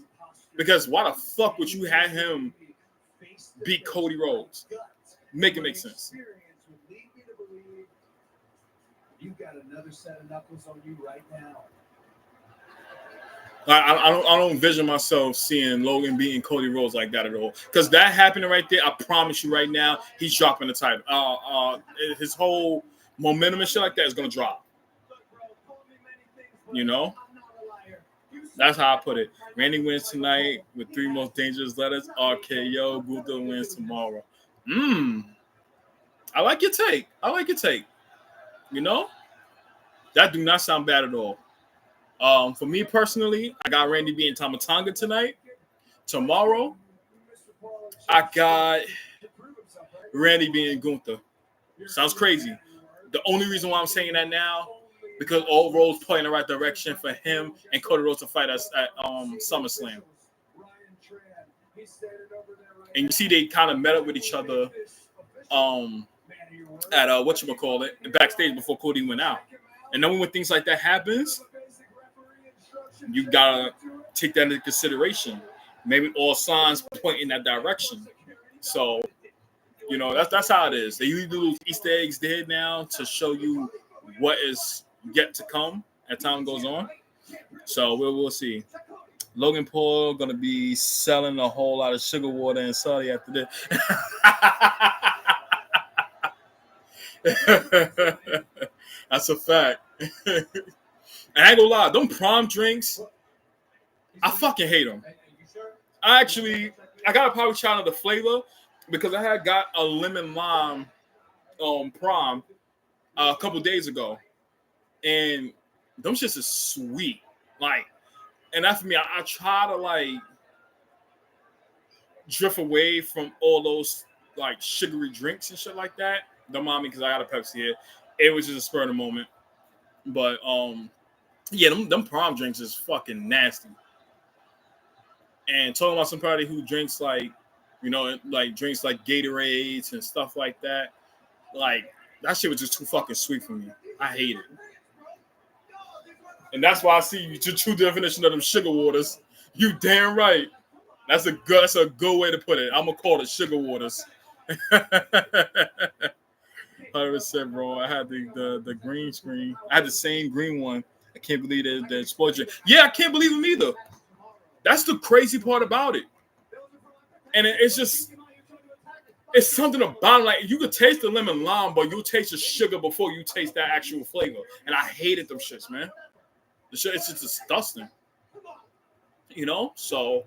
because why the fuck would you have him beat Cody Rhodes? Make it make sense. You've got another set of knuckles on you right now. I don't envision myself seeing Logan beating Cody Rhodes like that at all. Because that happening right there, I promise you right now, he's dropping the title. His whole momentum and shit like that is going to drop. You know, that's how I put it. Randy wins tonight with 3 most dangerous letters. RKO. Gunther wins tomorrow. I like your take. You know, that do not sound bad at all. For me personally, I got Randy beating Tamatanga tonight. Tomorrow, I got Randy beating Gunther. Sounds crazy. The only reason why I'm saying that now, because all roads point in the right direction for him and Cody Rhodes to fight us at SummerSlam. And you see they kind of met up with each other at whatchamacallit, backstage before Cody went out. And then when things like that happens, you gotta take that into consideration. Maybe all signs point in that direction. So, you know, that's how it is. They usually do Easter eggs there now to show you what is yet to come as time goes on. So we'll see. Logan Paul gonna be selling a whole lot of sugar water in Saudi after this. That's a fact. And I ain't gonna lie, them prom drinks, I fucking hate them. I got a probably try the flavor because I had got a lemon lime prom a couple days ago, and them shits is sweet. Like, and that's for me. I try to like drift away from all those like sugary drinks and shit like that. Don't mind me because I got a Pepsi here. It was just a spur of the moment, but yeah, them prom drinks is fucking nasty. And talking about somebody who drinks like, you know, like drinks like Gatorades and stuff like that, like that shit was just too fucking sweet for me. I hate it. And that's why I see the true definition of them sugar waters. You damn right. That's a good way to put it. I'm gonna call it sugar waters. 100%, bro. I had the green screen. I had the same green one. I can't believe the explosion. Yeah, I can't believe them either. That's the crazy part about it. And it's something about it. Like, you could taste the lemon lime, but you'll taste the sugar before you taste that actual flavor. And I hated them shits, man. The shit, it's just disgusting. You know? So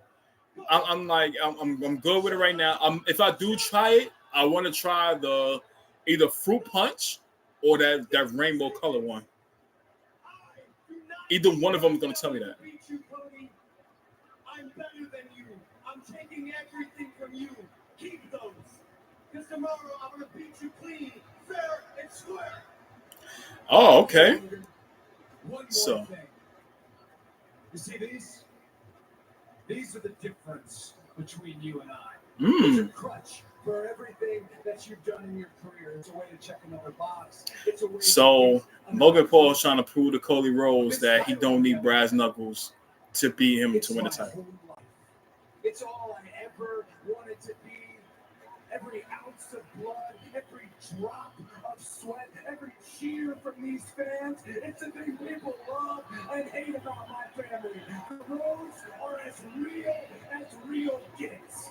I'm good with it right now. If I do try it, I want to try the either fruit punch or that rainbow color one. Either one of them is gonna tell me that. I'm better than you. I'm taking everything from you. Keep those. Because tomorrow I'm going to beat you clean, fair, and square. Oh, okay. One more thing. You see these? These are the difference between you and I. It's a crutch for everything that you've done in your career. It's a way to check another box. It's a way so Logan Paul is trying to prove to Cody Rhodes that he don't need brass knuckles to beat him to win the title. It's all I ever wanted to be. Every ounce of blood, every drop of sweat, every cheer from these fans. It's the thing people love and hate about my family. The Rhodes are as real gets.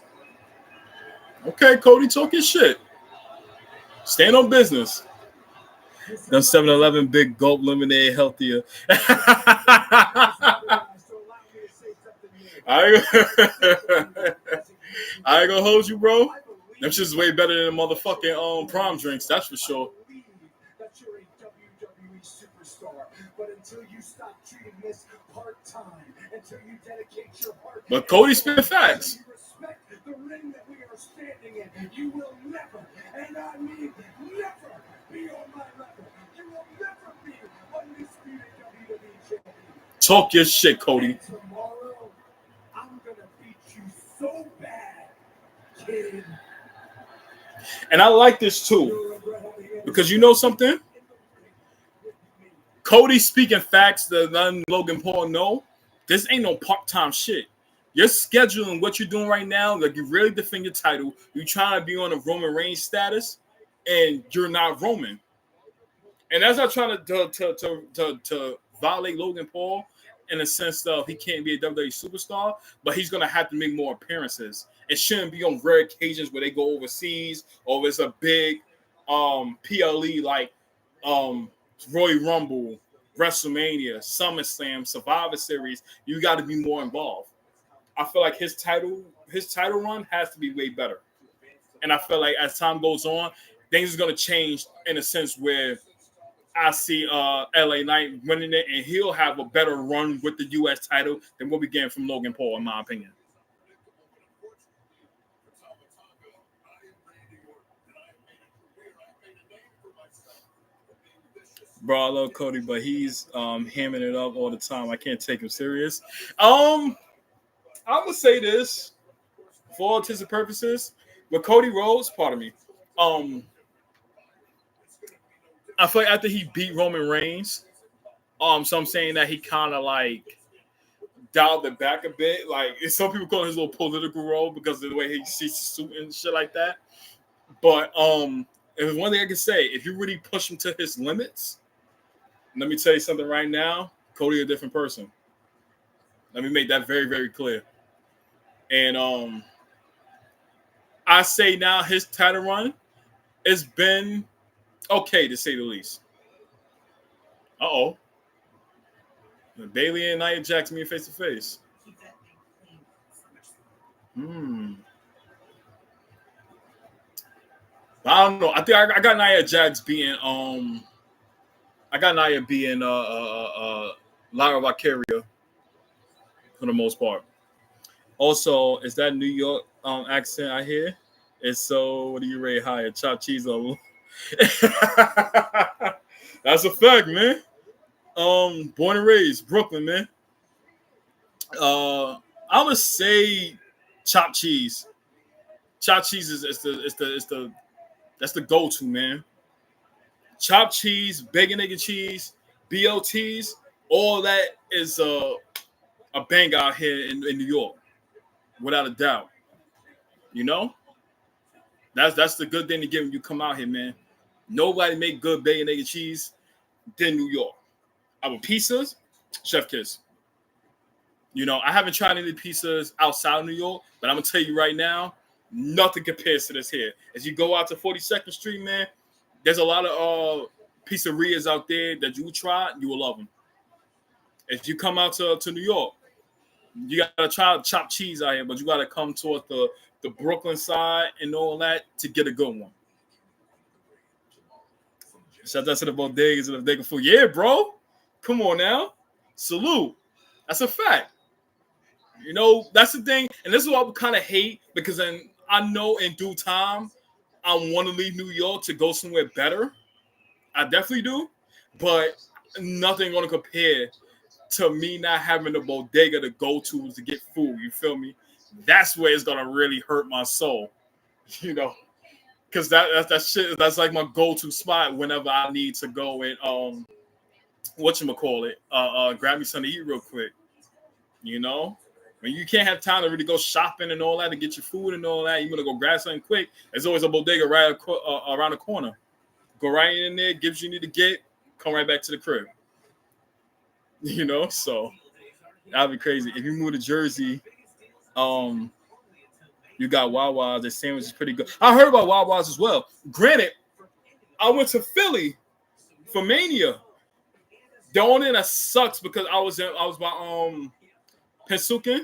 Okay, Cody, talk your shit. Stand on business. Them 7-Eleven big gulp lemonade healthier. I ain't gonna hold you, bro. Them shit's way better than motherfucking prom drinks, that's for sure. That you're a WWE superstar, but until you stop treating this part-time, until you dedicate your heart, but Cody spit facts. You respect the ring that we are standing in. You will never, and I mean never, be on my level. You will never be undisputed WWE champion. Talk your shit, Cody. And tomorrow, I'm gonna beat you so bad, kid. And I like this too, because you know something? Cody speaking facts that none Logan Paul know. This ain't no part-time shit. You're scheduling what you're doing right now. Like, you really defend your title. You're trying to be on a Roman Reigns status, and you're not Roman. And that's not trying to violate Logan Paul in the sense of he can't be a WWE superstar, but he's going to have to make more appearances. It shouldn't be on rare occasions where they go overseas or it's a big PLE like Royal Rumble WrestleMania, SummerSlam, Survivor Series, you got to be more involved. I feel like his title run has to be way better. And I feel like as time goes on, things are going to change in a sense where I see LA Knight winning it, and he'll have a better run with the U.S. title than what we getting from Logan Paul, in my opinion. Bro, I love Cody, but he's hamming it up all the time. I can't take him serious. I would say this for all intents and purposes, with Cody Rhodes, pardon me. I feel like after he beat Roman Reigns, so I'm saying that he kind of like dialed it back a bit. Like some people call it his little political role because of the way he sees the suit and shit like that. But if one thing I can say, if you really push him to his limits, let me tell you something right now, Cody a different person. Let me make that very, very clear. And I say now his title run has been okay to say the least. Uh-oh. Bailey and Nia Jax meet face to face. I don't know. I think I got Nia Jax being I got Nia being Lara Valkyria for the most part. Also, is that New York accent I hear? It's so what do you rate higher? Chopped cheese level. That's a fact, man. Born and raised, Brooklyn, man. I would say chopped cheese. Chopped cheese is the that's the go-to, man. Chopped cheese, bacon, egg, and cheese, BLTs, all that is a bang out here in New York, without a doubt. You know, that's the good thing to get when you come out here, man. Nobody make good bacon, egg, and cheese than New York. Our pizzas, chef kiss. You know, I haven't tried any pizzas outside of New York, but I'm gonna tell you right now, nothing compares to this here. As you go out to 42nd Street, man, there's a lot of pizzerias out there that you try, you will love them. If you come out to New York, you gotta try chopped cheese out here, but you gotta come towards the Brooklyn side and all that to get a good one. Shout out to the bodegas and the bodega food. Yeah, bro. Come on now. Salute. That's a fact. You know, that's the thing. And this is what I kind of hate because then I know in due time I want to leave New York to go somewhere better. I definitely do. But nothing going to compare to me not having a bodega to go to get food. You feel me? That's where it's going to really hurt my soul. You know? Because that shit, that's like my go-to spot whenever I need to go and whatchamacallit, grab me something to eat real quick. You know? When you can't have time to really go shopping and all that to get your food and all that, you want to go grab something quick, there's always a bodega right around the corner. Go right in there, gives you need to get, come right back to the crib. You know? So that'd be crazy. If you move to Jersey, you got Wawa's. Their sandwich is pretty good. I heard about Wawa's as well. Granted, I went to Philly for Mania. The only thing that sucks because I was by Pennsauken,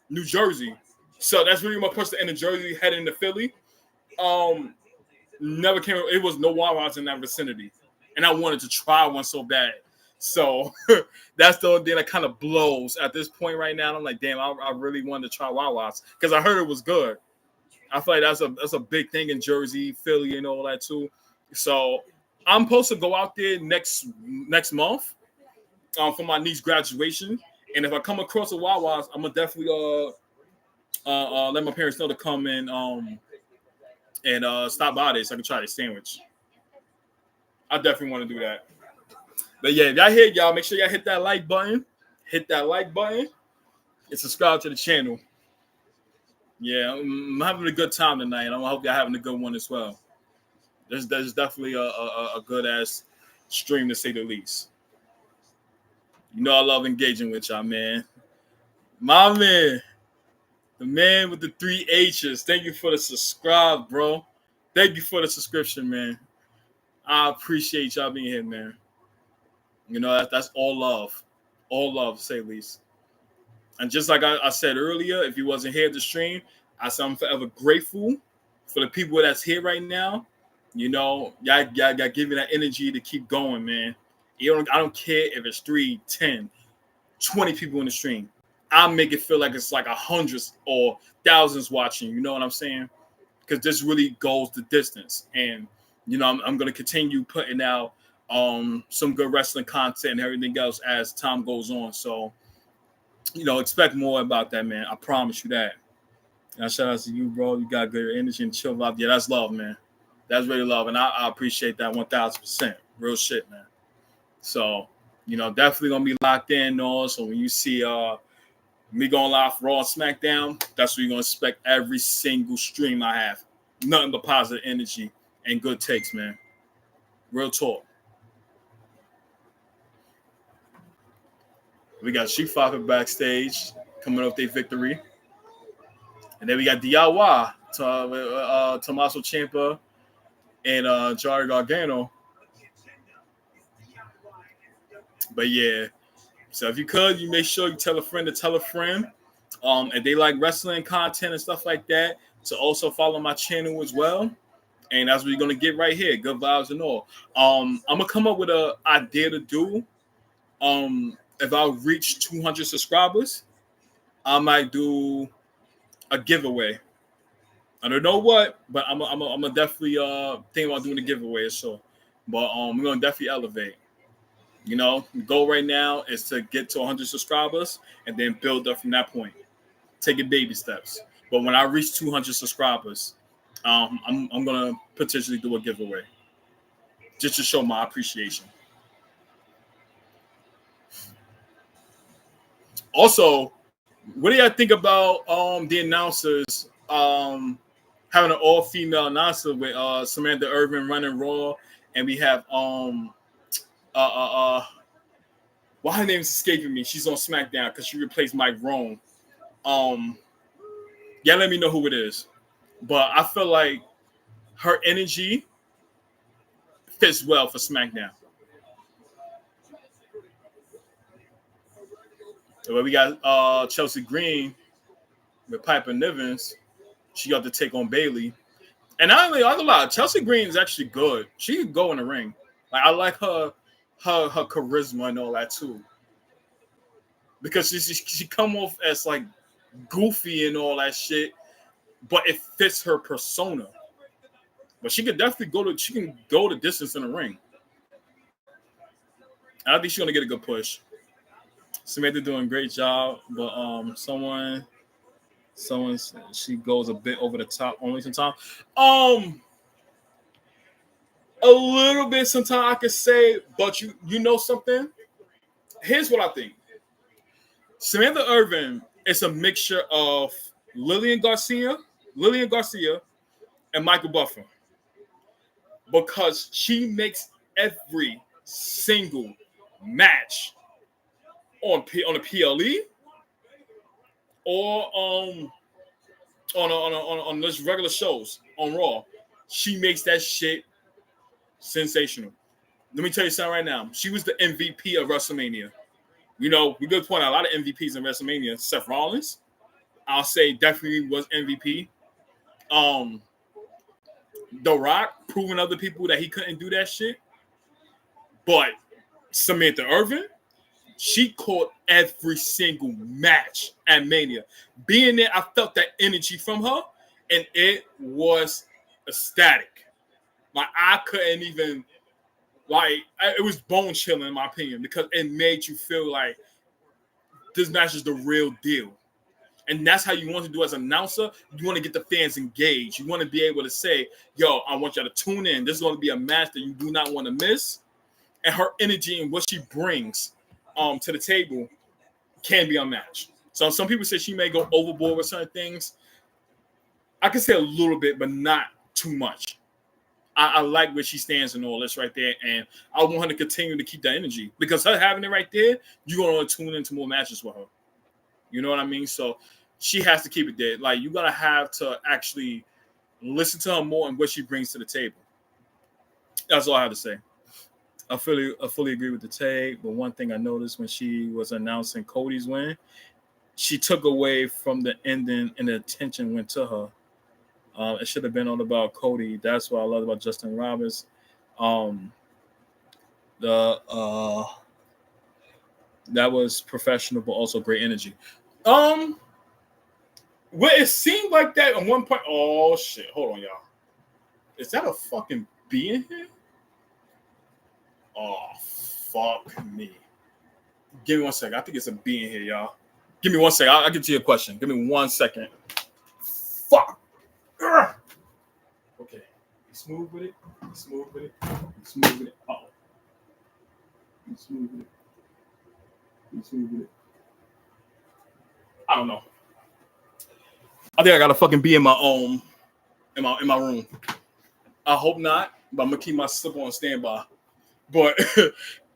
New Jersey. So that's really my person in New Jersey heading to Philly. Never came. It was no Wawa's in that vicinity, and I wanted to try one so bad. So that's the only thing that kind of blows at this point right now. I'm like, damn, I really wanted to try Wawa's because I heard it was good. I feel like that's a big thing in Jersey, Philly, and all that too. So I'm supposed to go out there next month for my niece's graduation. And if I come across a Wawa's, I'm gonna definitely let my parents know to come and stop by there so I can try the sandwich. I definitely want to do that. But yeah, if y'all here, y'all make sure y'all hit that like button. Hit that like button and subscribe to the channel. Yeah, I'm having a good time tonight. I hope y'all having a good one as well. There's definitely a good ass stream to say the least. You know I love engaging with y'all, man. My man, the man with the 3 H's. Thank you for the subscribe, bro. Thank you for the subscription, man. I appreciate y'all being here, man. You know, that's all love, to say the least. And just like I said earlier, if you wasn't here at the stream, I said I'm forever grateful for the people that's here right now. You know, y'all give me that energy to keep going, man. I don't care if it's 3, 10, 20 people in the stream. I'll make it feel like it's like hundreds or thousands watching. You know what I'm saying? Because this really goes the distance. And, you know, I'm going to continue putting out some good wrestling content and everything else as time goes on. So, you know, expect more about that, man. I promise you that. And shout out to you, bro. You got good energy and chill out. Yeah, that's love, man. That's really love. And I appreciate that 1,000%. Real shit, man. So, you know, definitely going to be locked in. So when you see me going live for Raw and SmackDown, that's what you're going to expect every single stream I have. Nothing but positive energy and good takes, man. Real talk. We got Sheik Falcon backstage coming off their victory. And then we got DIY, Tommaso Ciampa and Johnny Gargano. But yeah, so if you could, you make sure you tell a friend to tell a friend. If they like wrestling content and stuff like that, to also follow my channel as well. And that's what you're gonna get right here. Good vibes and all. I'm gonna come up with an idea to do. If I reach 200 subscribers, I might do a giveaway. I don't know what, but I'm gonna definitely think about doing a giveaway or so. But we're gonna definitely elevate. You know, the goal right now is to get to 100 subscribers and then build up from that point. Taking baby steps. But when I reach 200 subscribers, I'm gonna potentially do a giveaway just to show my appreciation. Also, what do y'all think about the announcers having an all-female announcer with Samantha Irvin running Raw, and we have why her name's escaping me? She's on SmackDown because she replaced Mike Rome. Yeah, let me know who it is. But I feel like her energy fits well for SmackDown. So we got Chelsea Green with Piper Nivens. She got to take on Bayley. And I don't lie, Chelsea Green is actually good. She can go in the ring. Like, I like her charisma and all that too. Because she come off as like goofy and all that shit, but it fits her persona. But she could definitely go the distance in the ring. And I think she's gonna get a good push. Samantha doing a great job, but someone she goes a bit over the top only sometimes. A little bit sometimes I could say, but you know something? Here's what I think. Samantha Irvin is a mixture of Lillian Garcia, and Michael Buffer. Because she makes every single match on a PLE or on those regular shows on Raw. She makes that shit sensational. Let me tell you something right now. She was the MVP of WrestleMania. You know, we could point out a lot of MVPs in WrestleMania. Seth Rollins, I'll say definitely was MVP. The Rock proving other people that he couldn't do that shit. But Samantha Irvin, she caught every single match at Mania. Being there, I felt that energy from her, and it was ecstatic. Like, I couldn't even, it was bone chilling in my opinion, because it made you feel like this match is the real deal. And that's how you want to do as an announcer. You want to get the fans engaged. You want to be able to say, yo, I want y'all to tune in. This is going to be a match that you do not want to miss. And her energy and what she brings to the table can be unmatched. So some people say she may go overboard with certain things. I can say a little bit, but not too much. I like where she stands and all this right there. And I want her to continue to keep that energy. Because her having it right there, you're going to tune into more matches with her. You know what I mean? So she has to keep it there. Like, you got to have to actually listen to her more and what she brings to the table. That's all I have to say. I fully agree with the take. But one thing I noticed when she was announcing Cody's win, she took away from the ending and the attention went to her. It should have been all about Cody. That's what I love about Justin Roberts. Um, the That was professional, but also great energy. Well, it seemed like that at one point. Oh shit! Hold on, y'all. Is that a fucking bee in here? Oh fuck me. Give me 1 second. I think it's a bee in here, y'all. Give me 1 second. I'll get to your question. Give me 1 second. Fuck. Ugh. Okay. Be smooth with it. Be smooth with it. Be smooth with it. Oh. Be smooth with it. Be smooth with it. I don't know. I think I got a fucking bee in my in my room. I hope not, but I'm gonna keep my slip on standby. But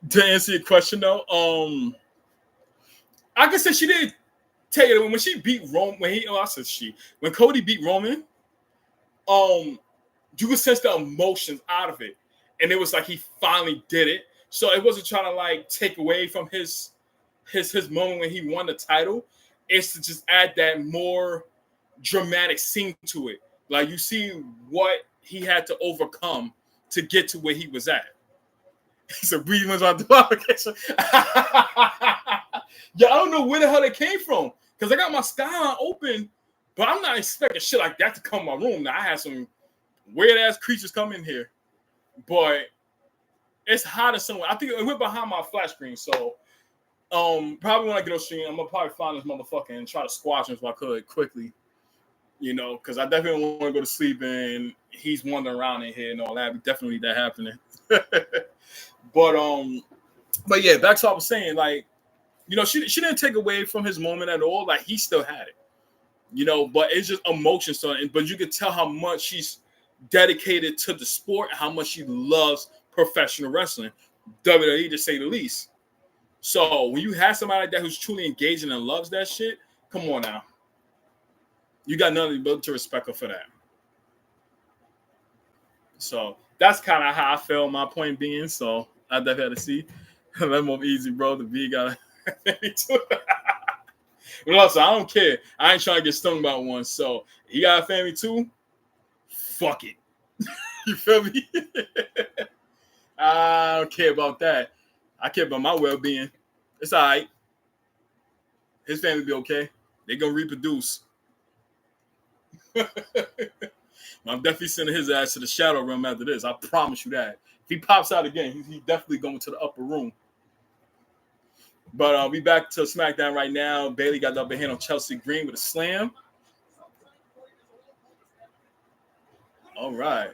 to answer your question though, I can say she did take it when she beat Roman. When Cody beat Roman, you could sense the emotions out of it, and it was like he finally did it. So it wasn't trying to like take away from his moment when he won the title. It's to just add that more dramatic scene to it. Like you see what he had to overcome to get to where he was at. So breathing was on the application. Yeah, I don't know where the hell they came from. Because I got my skyline open, but I'm not expecting shit like that to come in my room. Now I had some weird ass creatures come in here. But it's hot as somewhere. I think it went behind my flat screen. So probably when I get on stream, I'm gonna probably find this motherfucker and try to squash him if I could quickly. You know, because I definitely want to go to sleep and he's wandering around in here and all that. We definitely need that happening. But yeah, that's what I was saying. Like, you know, she didn't take away from his moment at all. Like he still had it. You know, but it's just emotion. So, but you could tell how much she's dedicated to the sport, how much she loves professional wrestling, WWE to say the least. So when you have somebody like that who's truly engaging and loves that shit, come on now. You got nothing but to respect her for that. So that's kind of how I felt. My point being, so I definitely had to see. Let move easy, bro. The B got me too. But also, I don't care. I ain't trying to get stung by one. So he got a family too. Fuck it. You feel me? I don't care about that. I care about my well-being. It's all right. His family be okay. They gonna reproduce. I'm definitely sending his ass to the shadow realm after this. I promise you that. If he pops out again, he's definitely going to the upper room. But we back to SmackDown right now. Bayley got the upper hand on Chelsea Green with a slam. All right.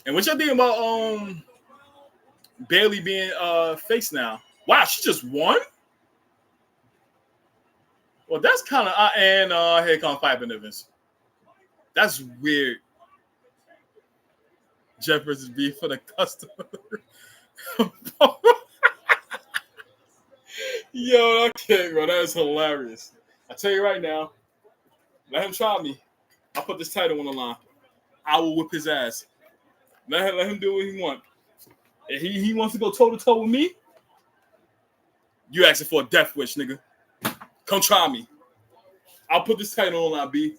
And what y'all think about Bayley being face now? Wow, she just won? Well, that's kind of and here comes Piper Nivens. That's weird. Jeff versus B for the customer. Yo, okay, bro. That is hilarious. I tell you right now, let him try me. I'll put this title on the line. I will whip his ass. Let him do what he wants. If he wants to go toe-to-toe with me, you asking for a death wish, nigga. Come try me. I'll put this title on the line, B.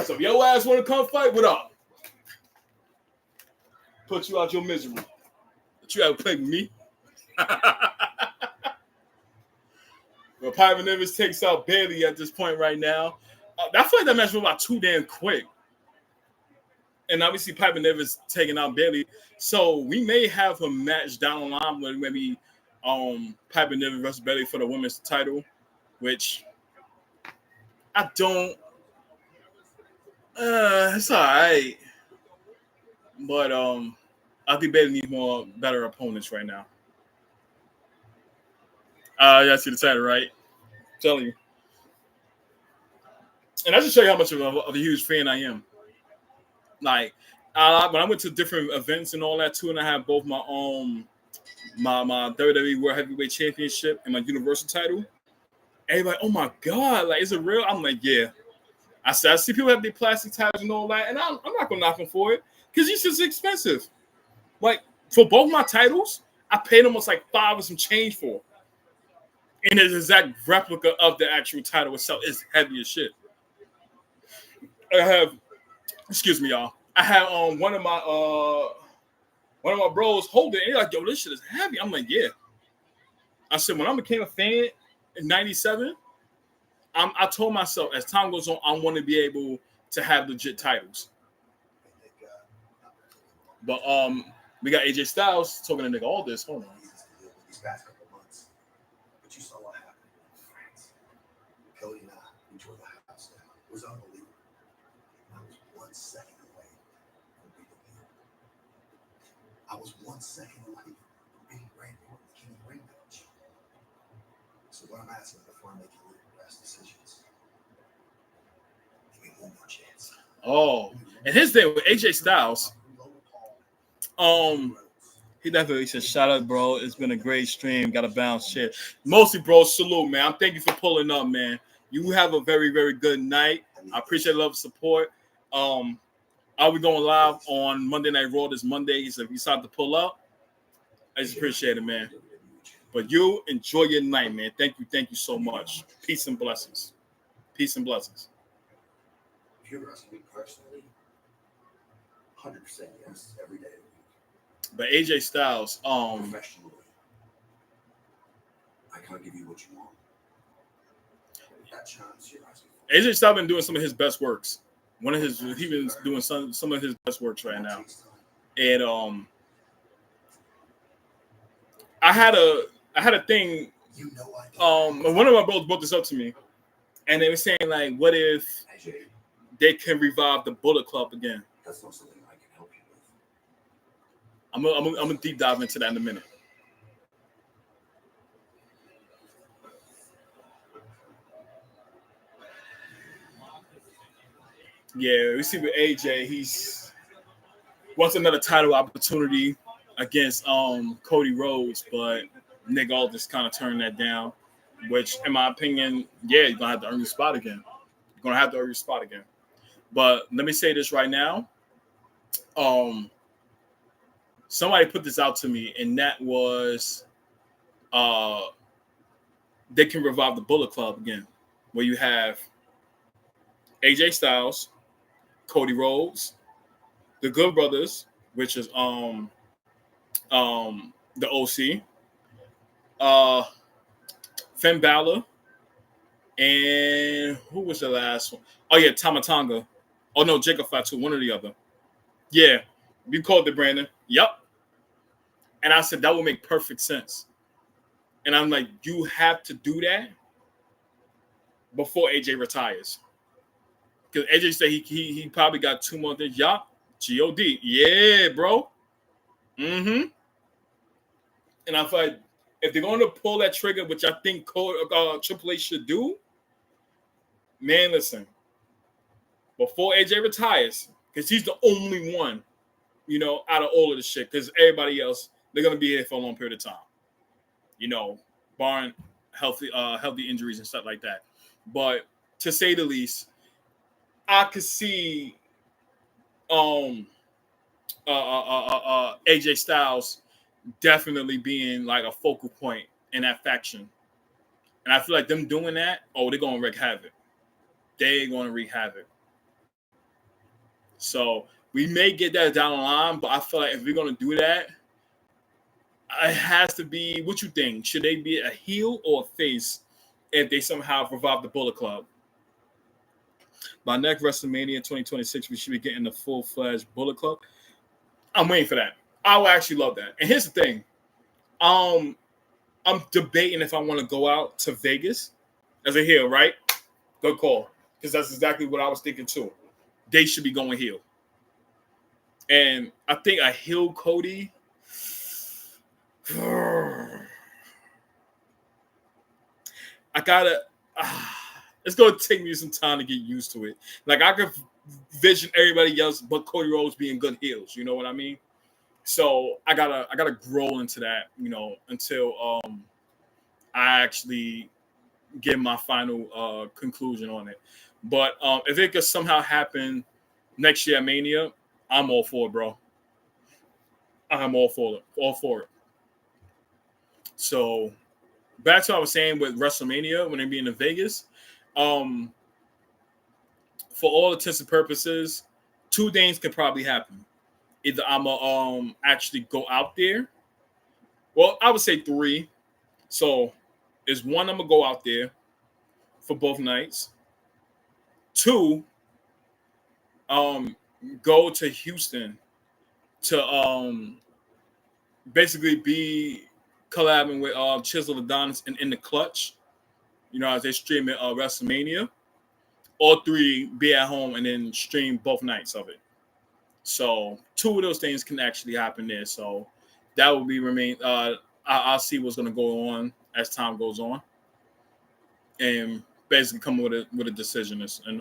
So if your ass want to come fight, what up? Put you out your misery. But you have to play with me. Well, Piper Nivens takes out Bayley at this point right now. I feel like that match was about too damn quick. And obviously Piper Nivens taking out Bayley. So we may have a match down the line where maybe Piper Nivens versus Bayley for the women's title, which I don't. It's all right. But I think Bayley needs better opponents right now. Yeah, I see the title, right? I'm telling you. And I just show you how much of a huge fan I am. Like, when I went to different events and all that too, and I had both my my WWE World Heavyweight Championship and my Universal title. Everybody, oh my God, like, is it real? I'm like, yeah. I said, I see people have their plastic titles and all that, and I'm not gonna knock them for it because it's just expensive. Like, for both my titles, I paid almost like $5 or some change for. And it's exact replica of the actual title itself. It's heavy as shit. I have, excuse me, y'all. I have one of my bros hold it, and he's like, yo, this shit is heavy. I'm like, yeah. I said, when I became a fan in '97, I told myself, as time goes on, I want to be able to have legit titles. But we got AJ Styles talking to nigga all this. Hold on. These past couple months, but you saw what happened in France. Cody and I, we tore the house down. It was unbelievable. I was 1 second away from beating him. I was 1 second away from beating Randy Orton, the King of the Ring match. So what I'm asking before I make any rash decisions, give me one more chance. Oh, and his thing with AJ Styles, he definitely said, shout out, bro. It's been a great stream. Got to bounce shit. Mostly, bro, salute, man. I'm thank you for pulling up, man. You have a very, very good night. I appreciate the love and support. Are we going live on Monday Night Raw this Monday? So if you decide to pull up, I just appreciate it, man. But you enjoy your night, man. Thank you so much. Peace and blessings. Peace and blessings. If you're asking me personally, 100% yes, every day. But AJ Styles, Professionally, I can't give you what you want. That chance you're asking for. AJ Styles been doing some of his best works. He's been doing some of his best works right now. And I had a thing. You know one of my bros brought this up to me, and they were saying like, what if AJ, they can revive the Bullet Club again? that's not something I can help you with. I'm gonna deep dive into that in a minute. Yeah, we see with AJ, he's wants another title opportunity against Cody Rhodes, but Nick Aldis kind of turned that down. Which, in my opinion, yeah, you're gonna have to earn your spot again. You're gonna have to earn your spot again. But let me say this right now. Somebody put this out to me, and that was they can revive the Bullet Club again, where you have AJ Styles, Cody Rhodes, the Good Brothers, which is the OC, Finn Balor, and who was the last one? Oh yeah, Tamatanga. Oh no, Jacob Fatu, one or the other. Yeah, you called it, Brandon. Yep. And I said that would make perfect sense. And I'm like, you have to do that before AJ retires. Because AJ said he probably got 2 more things. Yup. G-O-D. Yeah, bro. Mm-hmm. And I feel like if they're going to pull that trigger, which I think Triple H should do, man, listen. Before AJ retires, because he's the only one, out of all of the shit, because everybody else, they're going to be here for a long period of time. Barring healthy injuries and stuff like that. But to say the least, I could see AJ Styles definitely being like a focal point in that faction. And I feel like them doing that, they're going to wreak havoc. They're going to wreak havoc. So we may get that down the line, but I feel like if we're going to do that, it has to be, what you think? Should they be a heel or a face if they somehow revive the Bullet Club? By next WrestleMania 2026, we should be getting the full-fledged Bullet Club. I'm waiting for that. I would actually love that. And here's the thing. I'm debating if I want to go out to Vegas as a heel, right? Good call. Because that's exactly what I was thinking too. They should be going heel. And I think a heel Cody... it's gonna take me some time to get used to it. Like I could vision everybody else but Cody Rhodes being good heels, you know what I mean? So I gotta grow into that, until I actually get my final conclusion on it. But if it could somehow happen next year at Mania, I'm all for it, bro. I'm all for it. So back to what I was saying with WrestleMania when they be in Vegas. For all intents and purposes, two things could probably happen. Either I'ma actually go out there. Well, I would say three. So is one, I'm gonna go out there for both nights. Two, go to Houston to basically be collabing with Chisel Adonis and In the Clutch. You know, as they stream at WrestleMania. All three be at home and then stream both nights of it. So two of those things can actually happen there. So that will be remain. I'll see what's going to go on as time goes on, and basically come with a decision and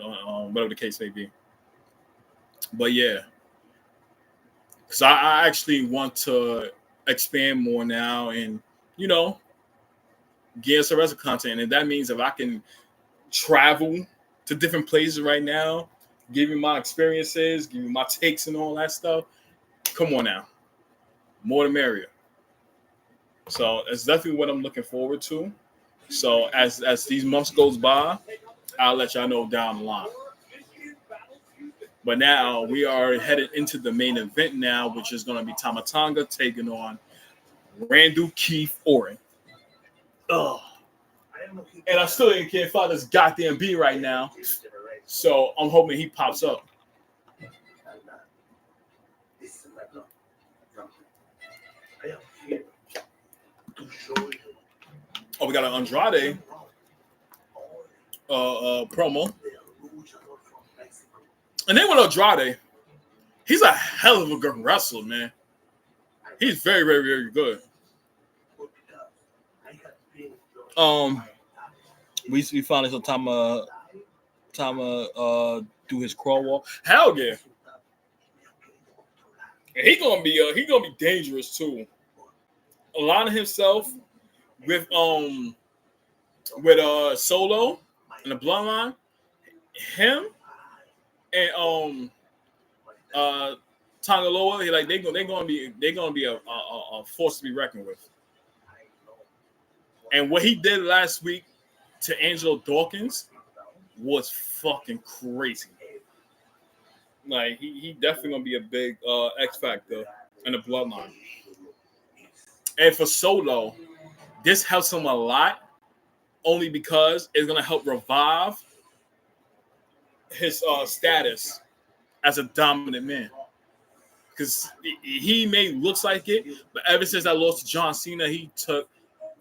whatever the case may be. But yeah, because I actually want to expand more now, and get some rest of content, and that means if I can travel to different places right now, give you my experiences, give you my takes and all that stuff. Come on now, more the merrier. So it's definitely what I'm looking forward to. So as these months goes by, I'll let y'all know down the line. But now we are headed into the main event now, which is going to be Tama Tonga taking on Randall Keith Orton. Ugh. And I still can't find this goddamn B right now. So I'm hoping he pops up. Oh, we got an Andrade promo. And then with Andrade, he's a hell of a good wrestler, man. He's very, very, very good. We finally saw Tama do his crawl walk. Hell yeah. And he gonna be dangerous too. Aligning himself with Solo and the Bloodline, him and Tangaloa, they're gonna be a force to be reckoned with. And what he did last week to Angelo Dawkins was fucking crazy. Like he definitely gonna be a big X factor in the Bloodline. And for Solo, this helps him a lot, only because it's gonna help revive his status as a dominant man. Because he may looks like it, but ever since I lost to John Cena, he took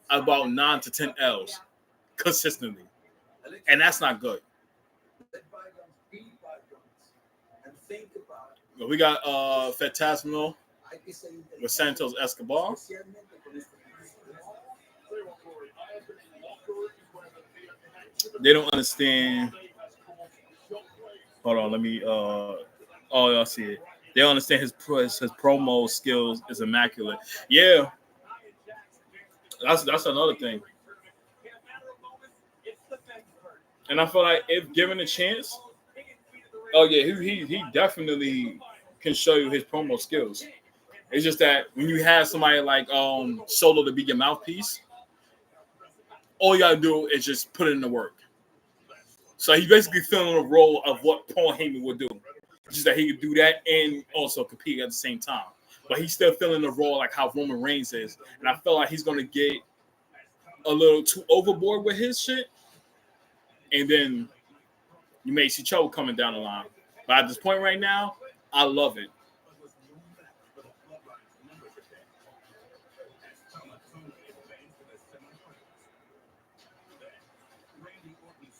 about 9 to 10 L's consistently, and that's not good. We got Phantasmo with Santos Escobar. They don't understand. Hold on, let me. Oh, y'all see it. They don't understand his promo skills is immaculate. Yeah, that's another thing. And I feel like if given a chance, oh yeah, he definitely can show you his promo skills. It's just that when you have somebody like Solo to be your mouthpiece, all you gotta do is just put it in the work. So he's basically filling the role of what Paul Heyman would do. Just that he could do that and also compete at the same time. But he's still filling the role like how Roman Reigns is. And I feel like he's gonna get a little too overboard with his shit. And then you may see trouble coming down the line. But at this point right now, I love it.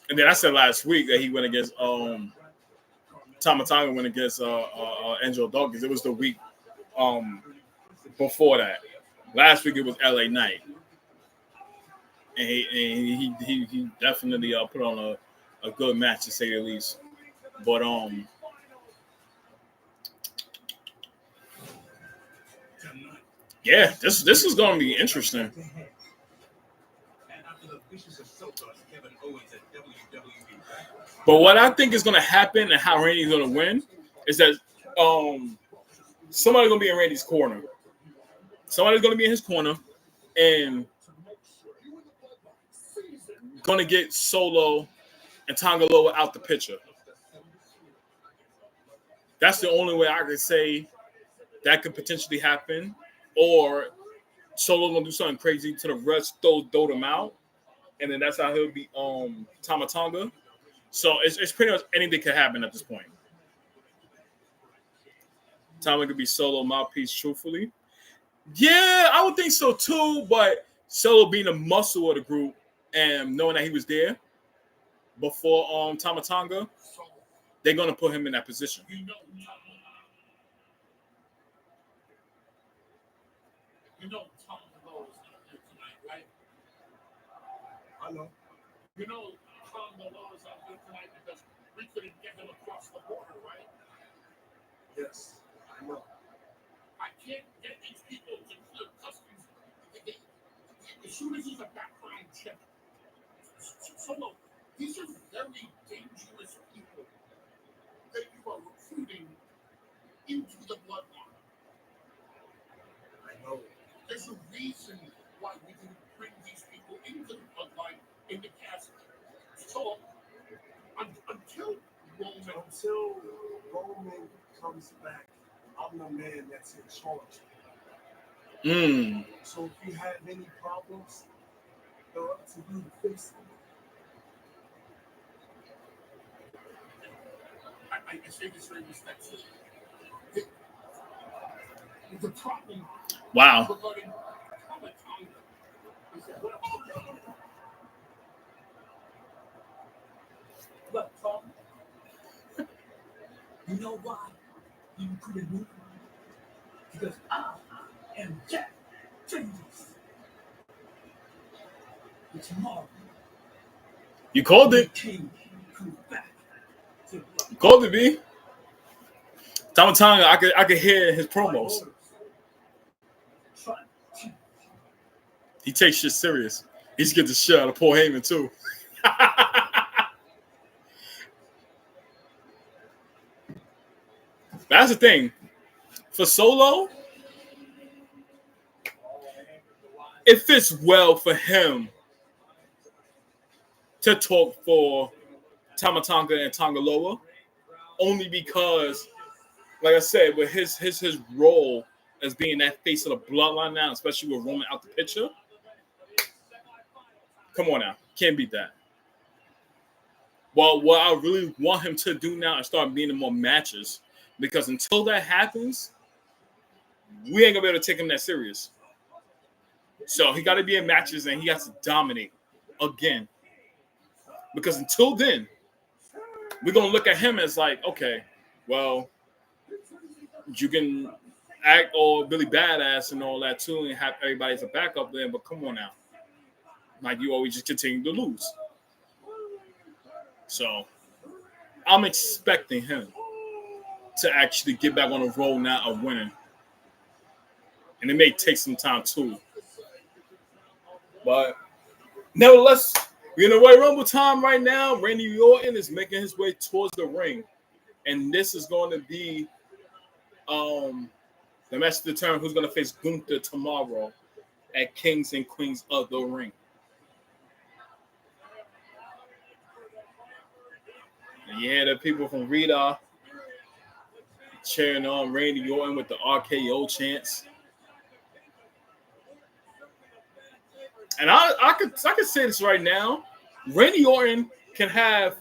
And then I said last week that he went against Tama Tonga went against Angelo Dawkins. It was the week before that. Last week it was LA Knight. And he definitely put on a good match to say the least. But yeah, this is gonna be interesting. But what I think is gonna happen and how Randy's gonna win is that somebody's gonna be in Randy's corner. Somebody's gonna be in his corner, and gonna get Solo and Tangaloa out the picture. That's the only way I could say that could potentially happen. Or Solo gonna do something crazy to the rest, throw them out, and then that's how he'll be Tamatonga. So it's pretty much anything could happen at this point. Tama could be Solo mouthpiece, truthfully. Yeah, I would think so too, but Solo being the muscle of the group and knowing that he was there before Tamatonga, they're gonna put him in that position. You know Tom Lowe is not here tonight, right? I know. You know Tom Lowe is not here tonight because we couldn't get him across the border, right? Yes, I know. I can't get these people to clear customs. As soon as he's a background check. So look, these are very dangerous people that you are recruiting into the bloodline. I know. There's a reason why we didn't bring these people into the bloodline in the past. So, until Roman comes back, I'm the man that's in charge. So if you have any problems, they're up to you to fix them. I say this very respectfully. The problem. Wow. Regarding look, Tom, you know why you couldn't move? Because I am Jack Changes. Tomorrow, You called it. King comes back. You called it, B. Tamatanga, I could hear his promos. He takes shit serious. He's getting the shit out of Paul Heyman too. That's the thing. For Solo, it fits well for him to talk for Tamatonga and Tangaloa, only because, like I said, with his role as being that face of the bloodline now, especially with Roman out the picture. Come on now, can't beat that. Well, what I really want him to do now is start being in more matches, because until that happens, we ain't gonna be able to take him that serious. So he got to be in matches and he has to dominate again. Because until then, we're gonna look at him as like, okay, well, you can act all Billy Badass and all that too, and have everybody as a backup there, but come on now. Like, you always just continue to lose. So I'm expecting him to actually get back on the road now of winning. And it may take some time too. But nevertheless, we're in the Royal Rumble time right now. Randy Orton is making his way towards the ring. And this is going to be the match to determine who's going to face Gunther tomorrow at Kings and Queens of the Ring. And yeah, the people from Rita cheering on Randy Orton with the RKO chants. And I could say this right now. Randy Orton can have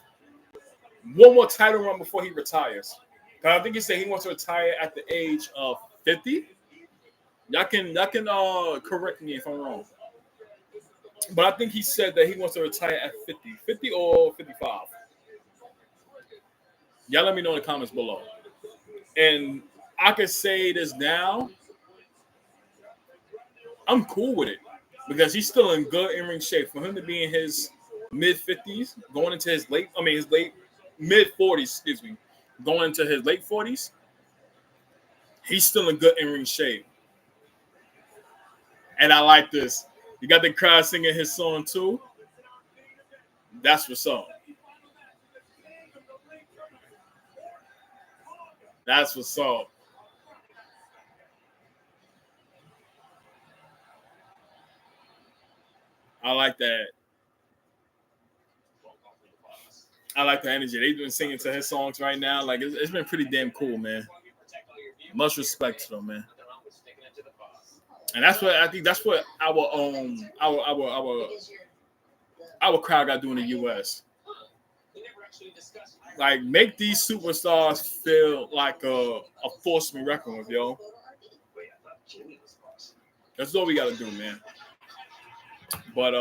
one more title run before he retires. I think he said he wants to retire at the age of 50. Y'all can correct me if I'm wrong. But I think he said that he wants to retire at 50. 50 or 55. Y'all let me know in the comments below. And I could say this now. I'm cool with it. Because he's still in good in-ring shape. For him to be in his mid-50s, going into his mid-40s, going into his late 40s, he's still in good in-ring shape. And I like this. You got the crowd singing his song too. That's what's up. That's what's up. I like that. I like the energy. They've been singing to his songs right now. Like it's been pretty damn cool, man. Much respect to them, man. And that's what I think. That's what our crowd got to do in the U.S. Like make these superstars feel like a force to be reckoned with, yo. That's all we got to do, man. But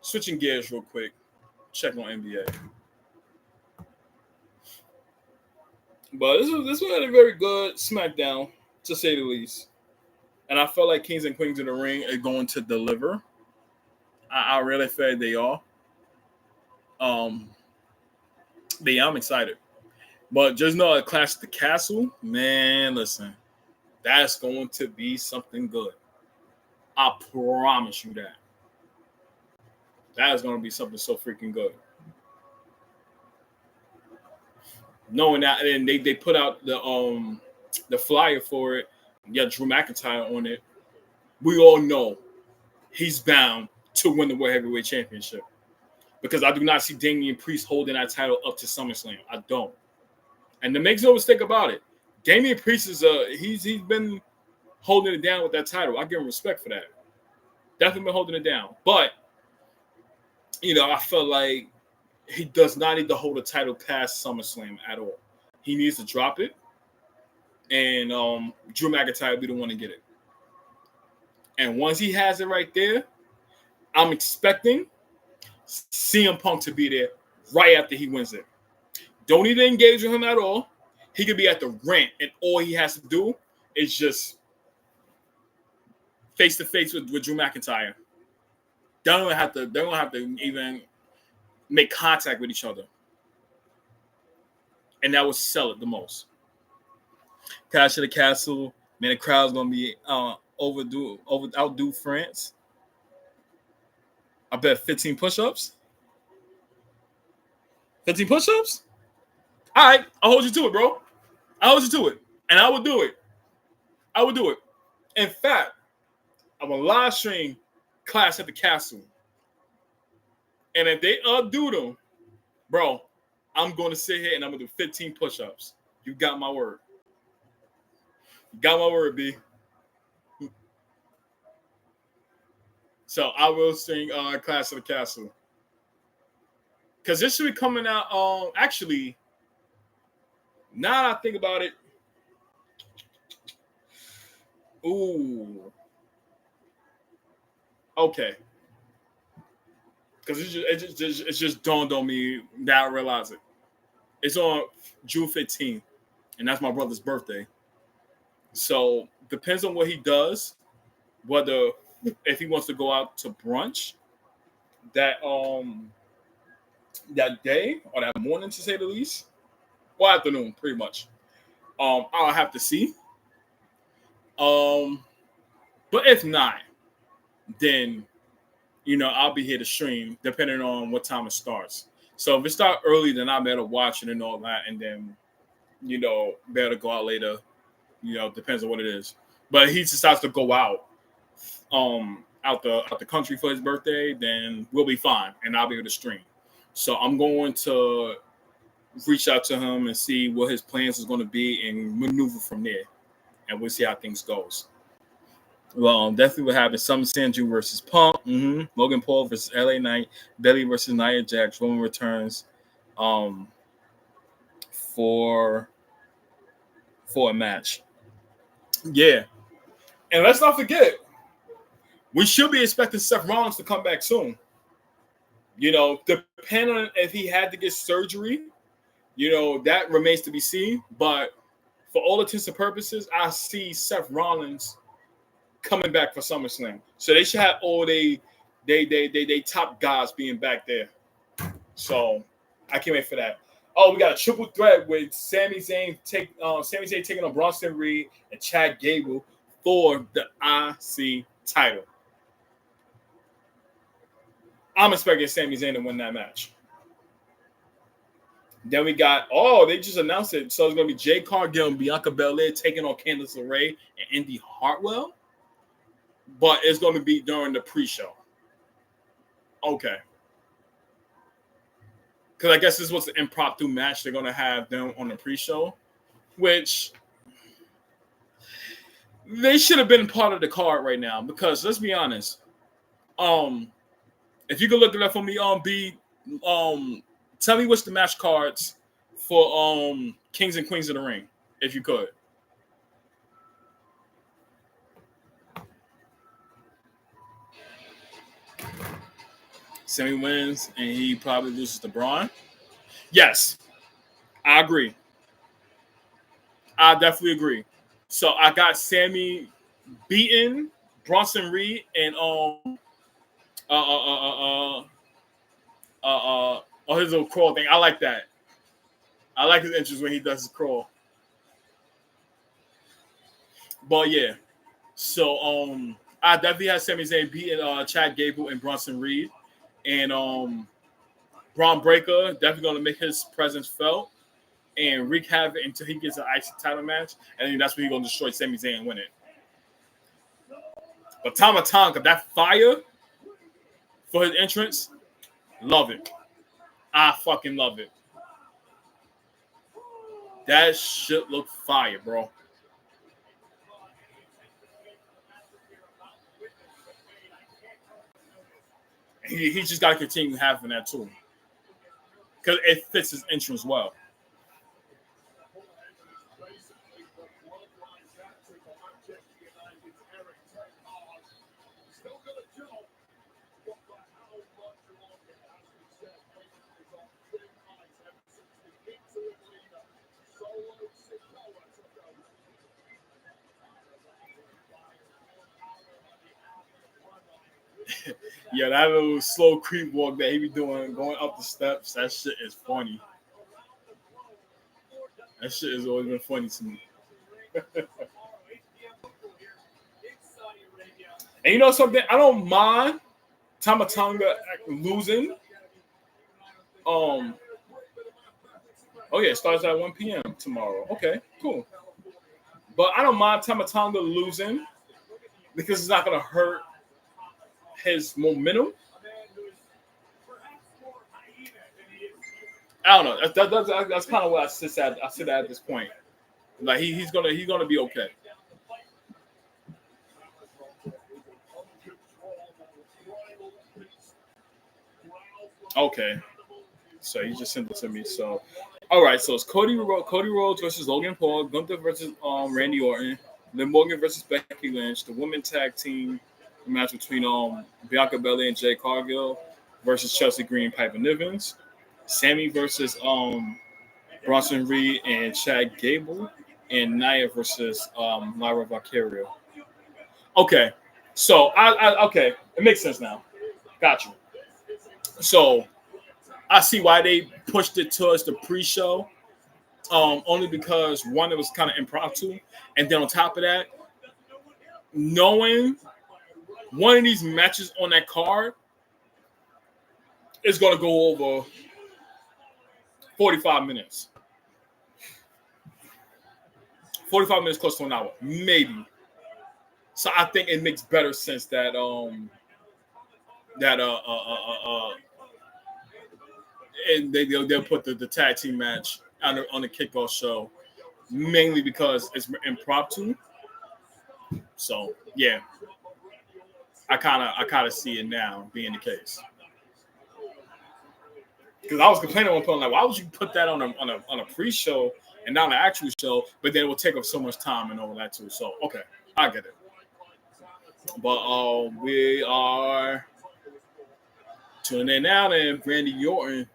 switching gears real quick, check on NBA. But this was a very good SmackDown, to say the least. And I felt like Kings and Queens in the Ring are going to deliver. I really feel they are. I'm excited. But just know a Clash at the Castle, man, listen, that's going to be something good. I promise you that. That is going to be something so freaking good. Knowing that, and they put out the flyer for it. Yeah, Drew McIntyre on it. We all know he's bound to win the World Heavyweight Championship because I do not see Damian Priest holding that title up to SummerSlam. I don't. And to make no mistake about it, Damian Priest is he's been holding it down with that title. I give him respect for that. Definitely been holding it down. But I felt like he does not need to hold a title past SummerSlam at all. He needs to drop it, and Drew McIntyre will be the one to get it. And once he has it right there, I'm expecting CM Punk to be there right after he wins it. Don't need to engage with him at all. He could be at the ramp, and all he has to do is just face to face with Drew McIntyre. They don't have to even make contact with each other. And that would sell it the most. Clash of the Castle, man, the crowd's gonna be outdo France. I bet 15 push-ups. 15 push-ups? All right, I'll hold you to it, bro. I'll hold you to it. And I will do it. I will do it. In fact, I'm gonna live stream Clash at the Castle. And if they do them, bro, I'm going to sit here and I'm going to do 15 push-ups. You got my word. You got my word, B. So I will sing Clash of the Castle. Because this should be coming out, actually, now that I think about it, ooh. Okay. Because it just dawned on me now I realize it. It's on June 15th, and that's my brother's birthday. So depends on what he does, whether if he wants to go out to brunch that day or that morning, to say the least, or afternoon, pretty much. I'll have to see. But if not, then I'll be here to stream depending on what time it starts. So if it starts early, then I'll be able to watch it and all that, and then, be able to go out later. Depends on what it is. But if he decides to go out the country for his birthday, then we'll be fine, and I'll be able to stream. So I'm going to reach out to him and see what his plans is going to be and maneuver from there, and we'll see how things goes. Well, definitely what happened. SummerSlam Drew versus Punk. Logan Paul versus LA Knight. Bayley versus Nia Jax. Roman returns for a match. Yeah. And let's not forget, we should be expecting Seth Rollins to come back soon. Depending on if he had to get surgery, that remains to be seen. But for all intents and purposes, I see Seth Rollins coming back for SummerSlam. So they should have all they top guys being back there. So I can't wait for that. Oh, we got a triple threat with Sami Zayn taking on Bronson Reed and Chad Gable for the IC title. I'm expecting Sami Zayn to win that match. Then we got, they just announced it. So it's going to be Jay Cargill and Bianca Belair taking on Candice LeRae and Indy Hartwell. But it's going to be during the pre-show. Okay. because I guess this was the impromptu match they're gonna have them on the pre-show, which they should have been part of the card right now. Because let's be honest, if you could look it up for me, B, tell me what's the match cards for Kings and Queens of the Ring, if you could. Sammy wins and he probably loses to Braun. Yes, I agree. I definitely agree. So I got Sammy beating Bronson Reed and his little crawl thing. I like that. I like his entrance when he does his crawl. But yeah, so I definitely had Sami Zayn beating Chad Gable and Bronson Reed, and Braun Breaker definitely gonna make his presence felt and wreak havoc until he gets an IC title match, and then that's when he's gonna destroy Sami Zayn and win it. But Tama Tonga, that fire for his entrance, love it. I fucking love it. That shit look fire, bro. He just got to continue having that too, because it fits his entrance well. Yeah, that little slow creep walk that he be doing, going up the steps, that shit is funny. That shit has always been funny to me. And you know something? I don't mind Tama Tonga losing. Oh yeah, it starts at 1 p.m. tomorrow. Okay, cool. But I don't mind Tama Tonga losing because it's not gonna hurt his momentum. I don't know. That's kind of what I sit at this point. Like he's gonna be okay. Okay. So you just sent it to me. So all right. So it's Cody Rhodes versus Logan Paul, Gunther versus Randy Orton, then Morgan versus Becky Lynch, the women tag team match between Bianca Belair and Jay Cargill versus Chelsea Green, Piper Nivens, Sammy versus Bronson Reed and Chad Gable, and Nia versus Lyra Valkyria. Okay, so okay, it makes sense now. Got you. So I see why they pushed it towards the pre-show. Only because one, it was kind of impromptu, and then on top of that, knowing one of these matches on that card is going to go over 45 minutes. 45 minutes close to an hour, maybe. So I think it makes better sense that and they'll put the tag team match on the kickoff show, mainly because it's impromptu. So yeah, I kind of see it now being the case. Because I was complaining at one point, like, why would you put that on a pre-show and not an actual show? But then it will take up so much time and all that too. So okay, I get it. But we are tuning in now, and Randy Orton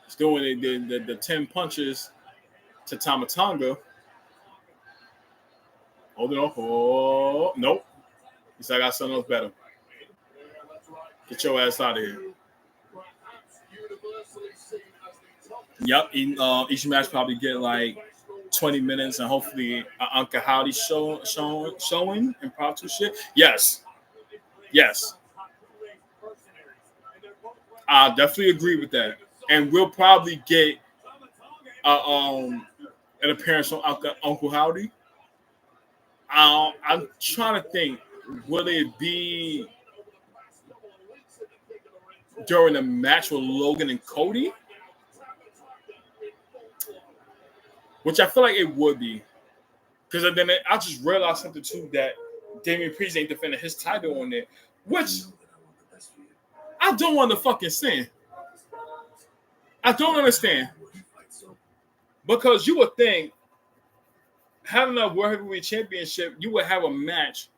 is doing the 10 punches to Tama Tonga. Hold it on. Oh, nope. He said, I got something else better. Get your ass out of here. Yep. Each match probably get like 20 minutes and hopefully Uncle Howdy showing impromptu shit. Yes. I definitely agree with that. And we'll probably get an appearance from Uncle Howdy. I'm trying to think, will it be during the match with Logan and Cody, which I feel like it would be. Because then I just realized something too, that Damian Priest ain't defending his title on there, which I don't understand. I don't understand. Because you would think, having a World Heavyweight Championship, you would have a match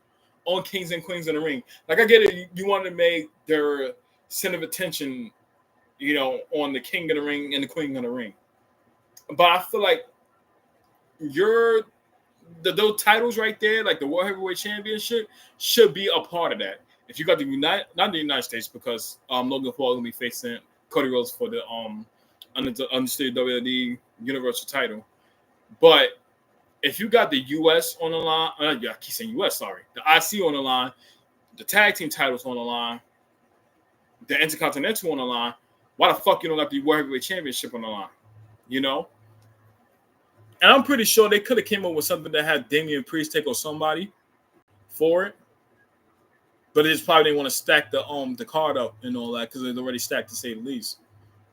on Kings and Queens in the Ring. Like, I get it, you want to make their center of attention, on the King of the Ring and the Queen of the Ring. But I feel like those titles right there, like the World Heavyweight Championship, should be a part of that. If you got not the United States, because Logan Paul will be facing Cody Rhodes for the undisputed WWE Universal title. But if you got the US on the line, I keep saying US, sorry, the IC on the line, the tag team titles on the line, the Intercontinental on the line, why the fuck you don't have the World Heavyweight Championship on the line? And I'm pretty sure they could have came up with something that had Damian Priest take on somebody for it. But they just probably didn't want to stack the card up and all that, because it's already stacked, to say the least.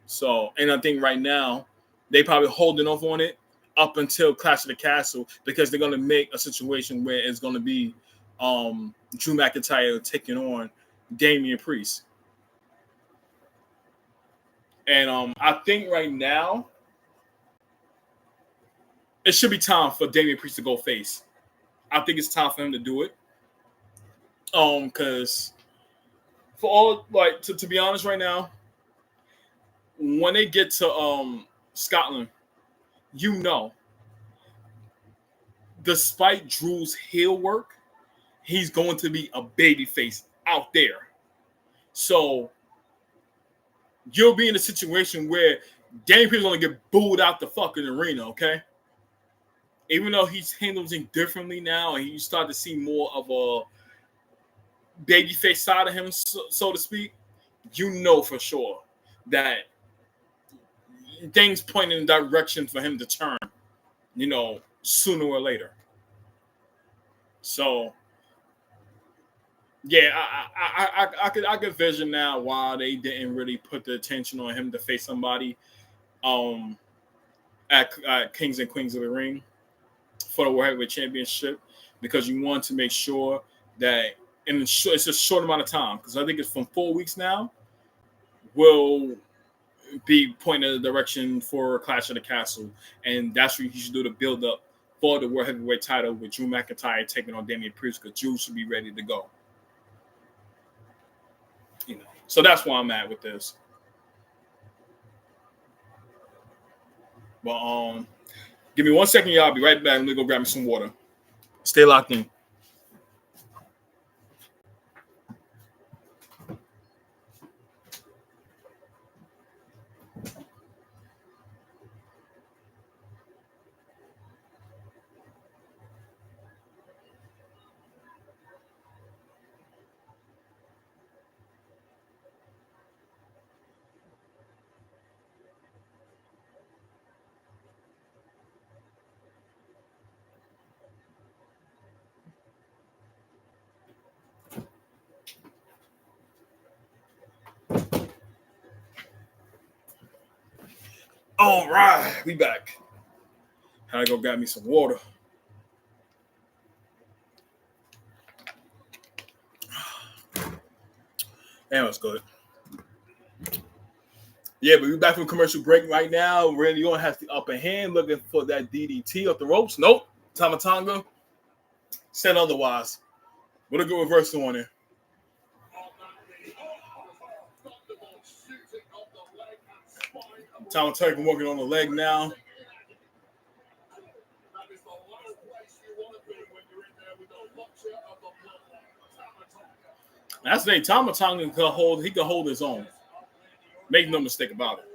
So, and I think right now they probably holding off on it up until Clash of the Castle, because they're gonna make a situation where it's gonna be Drew McIntyre taking on Damian Priest. And I think right now it should be time for Damian Priest to go face. I think it's time for him to do it. Because for all, like, to be honest right now, when they get to Scotland, despite Drew's heel work, he's going to be a babyface out there. So you'll be in a situation where Damian Priest is going to get booed out the fucking arena, okay? Even though he's handling things differently now, and you start to see more of a babyface side of him, so to speak, for sure that things point in the direction for him to turn, sooner or later. So, yeah, I could vision now why they didn't really put the attention on him to face somebody at Kings and Queens of the Ring for the World Heavyweight Championship, because you want to make sure that it's a short amount of time, because I think it's from 4 weeks now, will be pointing in the direction for Clash of the Castle, and that's what you should do to build up for the World Heavyweight title with Drew McIntyre taking on Damian Priest, because Drew should be ready to go. So that's where I'm at with this. But give me 1 second, y'all. I'll be right back. Let me go grab me some water. Stay locked in. All right, we back. Had to go grab me some water. That was good. Yeah, but we're back from commercial break right now. Randy Orton has the upper hand, looking for that DDT up the ropes. Nope. Tama Tonga said otherwise. What a good reversal on it. Tama Tonga working on the leg now. That's the thing. Tama Tonga can hold his own. Make no mistake about it.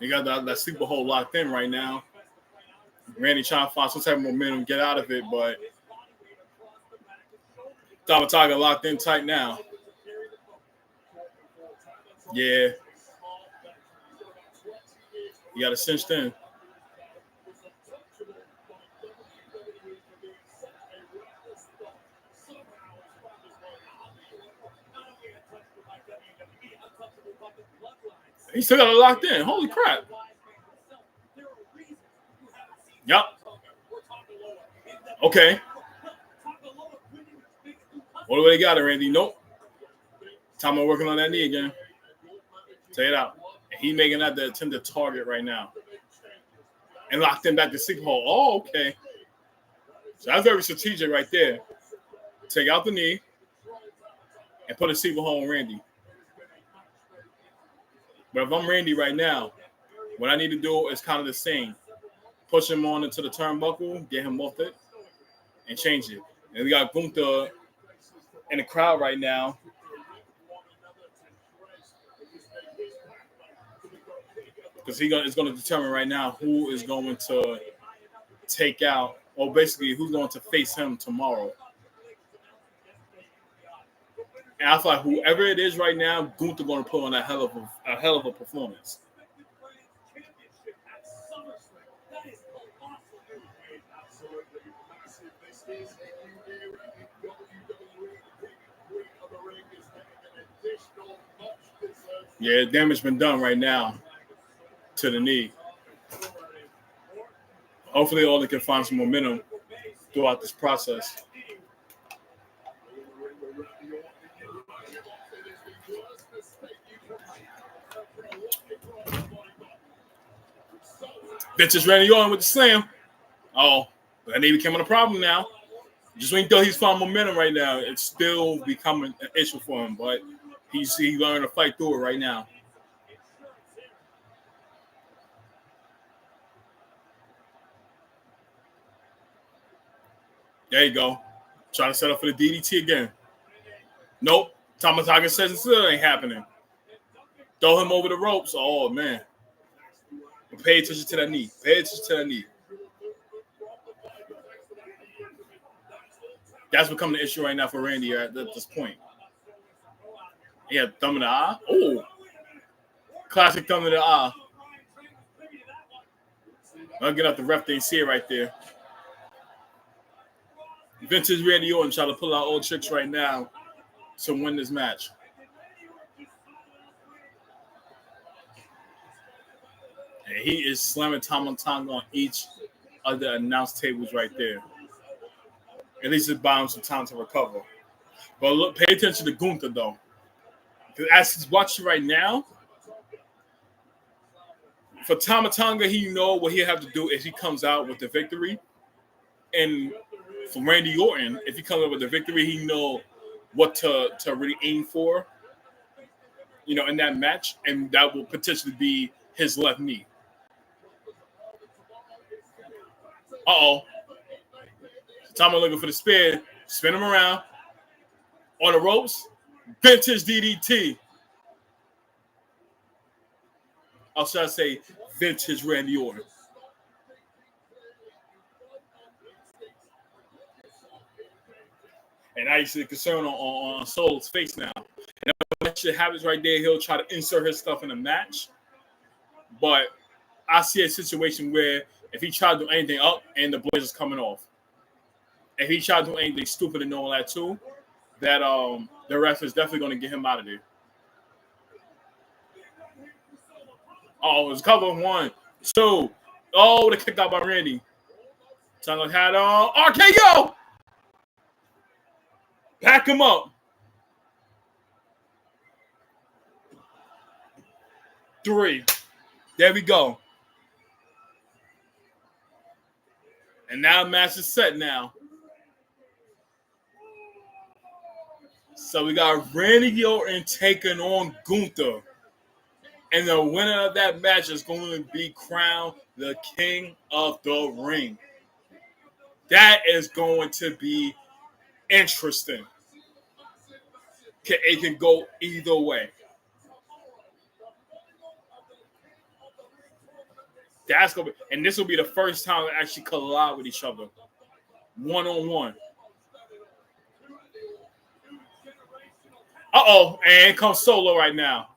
He got that sleeper hold locked in right now. Randy trying to find some type of momentum, get out of it, but Tama Tonga locked in tight now. Yeah. You got it cinched in. He still got it locked in. Holy crap. Yep. Okay. What do they got, Randy? Nope. Tama working on that knee again. Take it out. And he making that the attempted target right now. And locked him back to sleep hole. Oh, okay. So that's very strategic right there. Take out the knee and put a sleeper hole on Randy. But if I'm Randy right now, what I need to do is kind of the same. Push him on into the turnbuckle, get him off it, and change it. And we got Gunther in the crowd right now. Because it's going to determine right now who is going to take out, or basically who's going to face him tomorrow. And I feel like whoever it is right now, Gunther going to put on a hell of a performance. Yeah, damage been done right now to the knee. Hopefully, all they can find some momentum throughout this process. Vince is Randy Orton with the slam. Oh, that knee becoming a problem now. Just when you thought he's found momentum right now, it's still becoming an issue for him. But he's learning to fight through it right now. There you go. Trying to set up for the DDT again. Nope. Tama says it still ain't happening. Throw him over the ropes. Oh, man. But pay attention to that knee. Pay attention to that knee. That's becoming the issue right now for Randy at this point. Yeah, thumb in the eye. Oh. Classic thumb in the eye. I'll get out the ref. They see it right there. Vince's Randy Orton trying to pull out old tricks right now to win this match. And he is slamming Tama Tonga on each of the announce tables right there. At least it buys him some time to recover. But look, pay attention to Gunther, though. Because as he's watching right now, for Tama Tonga, he know what he'll have to do if he comes out with the victory. And for Randy Orton, if he comes up with the victory, he know what to really aim for, in that match. And that will potentially be his left knee. Uh-oh. Tama looking for the spear. Spin him around. On the ropes. Vintage DDT. Or should I say vintage Randy Orton? And I see the concern on Solo's face now. And that shit happens right there. He'll try to insert his stuff in a match. But I see a situation where if he tries to do anything up and the blazer's coming off. If he tries to do anything stupid and all that too, that the ref is definitely going to get him out of there. Oh, it's cover 1, 2. Oh, the kick out by Randy. Tonga had on RKO. Pack him up. 3. There we go. And now the match is set now. So we got Randy Orton taking on Gunther. And the winner of that match is going to be crowned the King of the Ring. That is going to be interesting. It can go either way. That's gonna be, and this will be the first time they actually collide with each other, 1-on-1. Uh-oh, and it comes Solo right now.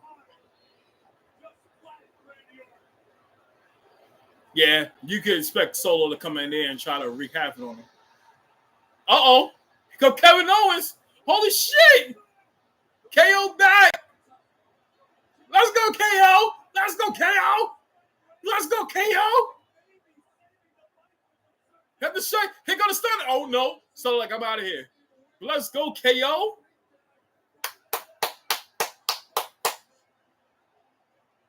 Yeah, you could expect Solo to come in there and try to wreak havoc on him. Uh-oh, here comes Kevin Owens. Holy shit! KO back. Let's go, KO. Let's go, KO. Let's go, KO. Have the shot. Here go the stun. Oh, no. So, like, I'm out of here. Let's go, KO.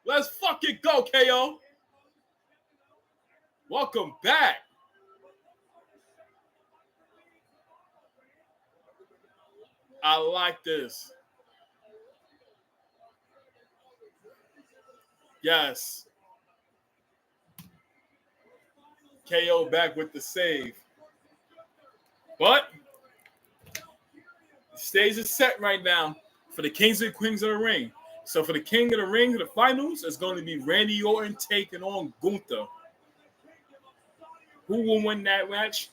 Let's fucking go, KO. Welcome back. I like this. Yes. KO back with the save. But the stage is set right now for the Kings and Queens of the Ring. So for the King of the Ring, the finals, it's going to be Randy Orton taking on Gunther. Who will win that match?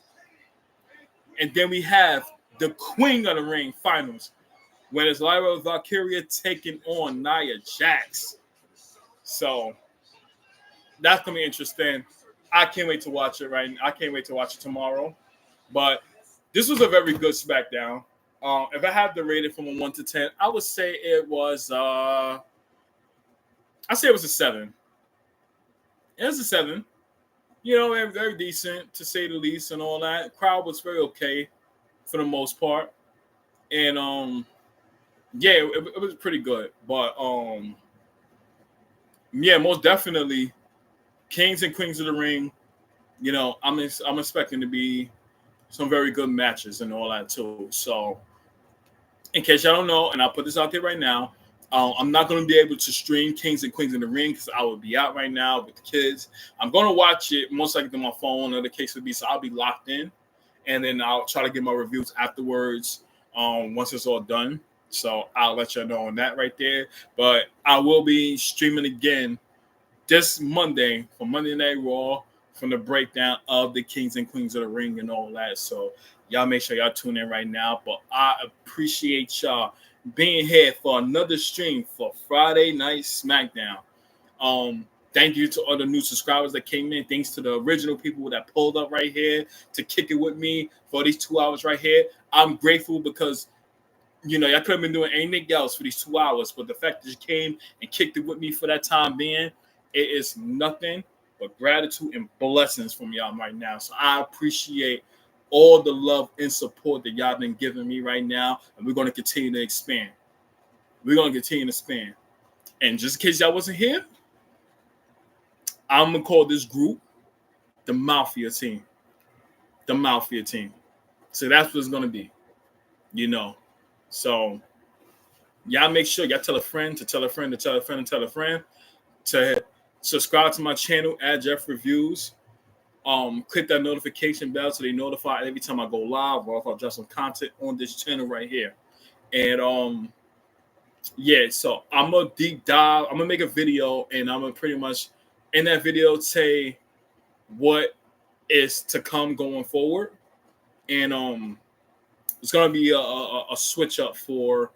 And then we have the Queen of the Ring finals, when it's Lyra Valkyria taking on Nia Jax. So that's going to be interesting. I can't wait to watch it I can't wait to watch it tomorrow. But this was a very good SmackDown. If I had to rate it from a 1 to 10, I would say it was a 7. It was a 7. You know, very, very decent to say the least and all that. Crowd was very okay for the most part. And yeah, it was pretty good. But yeah, most definitely Kings and Queens of the Ring, you know, I'm expecting to be some very good matches and all that too. So in case y'all don't know, and I'll put this out there right now, I'm not going to be able to stream Kings and Queens in the Ring because I will be out right now with the kids. I'm going to watch it most likely on my phone, or the case would be, so I'll be locked in. And then I'll try to get my reviews afterwards once it's all done. So I'll let you know on that right there. But I will be streaming again this Monday for Monday Night Raw from the breakdown of the Kings and Queens of the Ring and all that. So y'all make sure y'all tune in right now. But I appreciate y'all being here for another stream for Friday Night SmackDown. Thank you to all the new subscribers that came in. Thanks to the original people that pulled up right here to kick it with me for these 2 hours right here. I'm grateful because, you know, y'all could have been doing anything else for these 2 hours, but the fact that you came and kicked it with me for that time being, it is nothing but gratitude and blessings from y'all right now. So I appreciate all the love and support that y'all been giving me right now, and we're going to continue to expand. We're going to continue to expand. And just in case y'all wasn't here, I'm going to call this group the Mafia Team. The Mafia Team. So that's what it's going to be, you know. So y'all make sure y'all tell a friend to tell a friend to tell a friend to tell a friend to subscribe to my channel, add Jeff Reviews. Click that notification bell so they notify every time I go live or if I drop some content on this channel right here. And yeah, so I'm gonna deep dive. I'm gonna make a video, and I'm gonna pretty much in that video say what is to come going forward. And it's gonna be a switch up for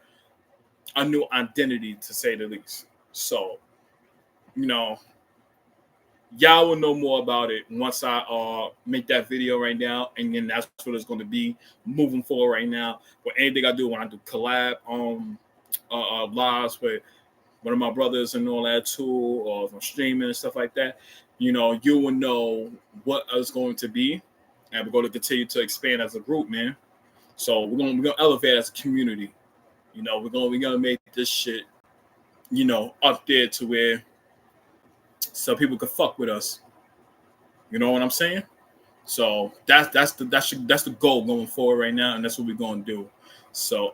a new identity, to say the least. So, you know, y'all will know more about it once I make that video right now, and then that's what it's going to be moving forward right now. But anything I do when I do collab lives with one of my brothers and all that too, or if I'm streaming and stuff like that, you know, you will know what it's going to be, and we're going to continue to expand as a group, man. So we're gonna elevate as a community. You know, we're gonna make this shit, you know, up there to where so people could fuck with us. You know what I'm saying? So that's the goal going forward right now, and that's what we're gonna do. So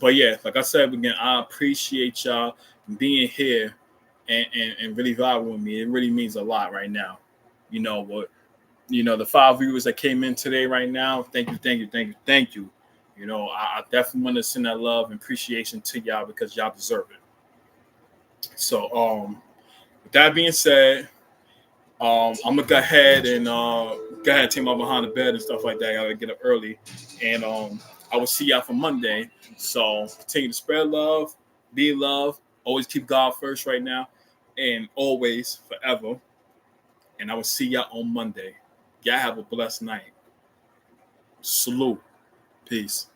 but yeah, like I said again, I appreciate y'all being here and really vibing with me. It really means a lot right now. You know, but you know, the 5 viewers that came in today right now, thank you. You know, I definitely want to send that love and appreciation to y'all because y'all deserve it. So with that being said, I'm gonna go ahead and take my behind the bed and stuff like that. I gotta get up early, and I will see y'all for Monday. So continue to spread love, be love, always keep God first right now, and always forever. And I will see y'all on Monday. Y'all have a blessed night. Salute. Peace.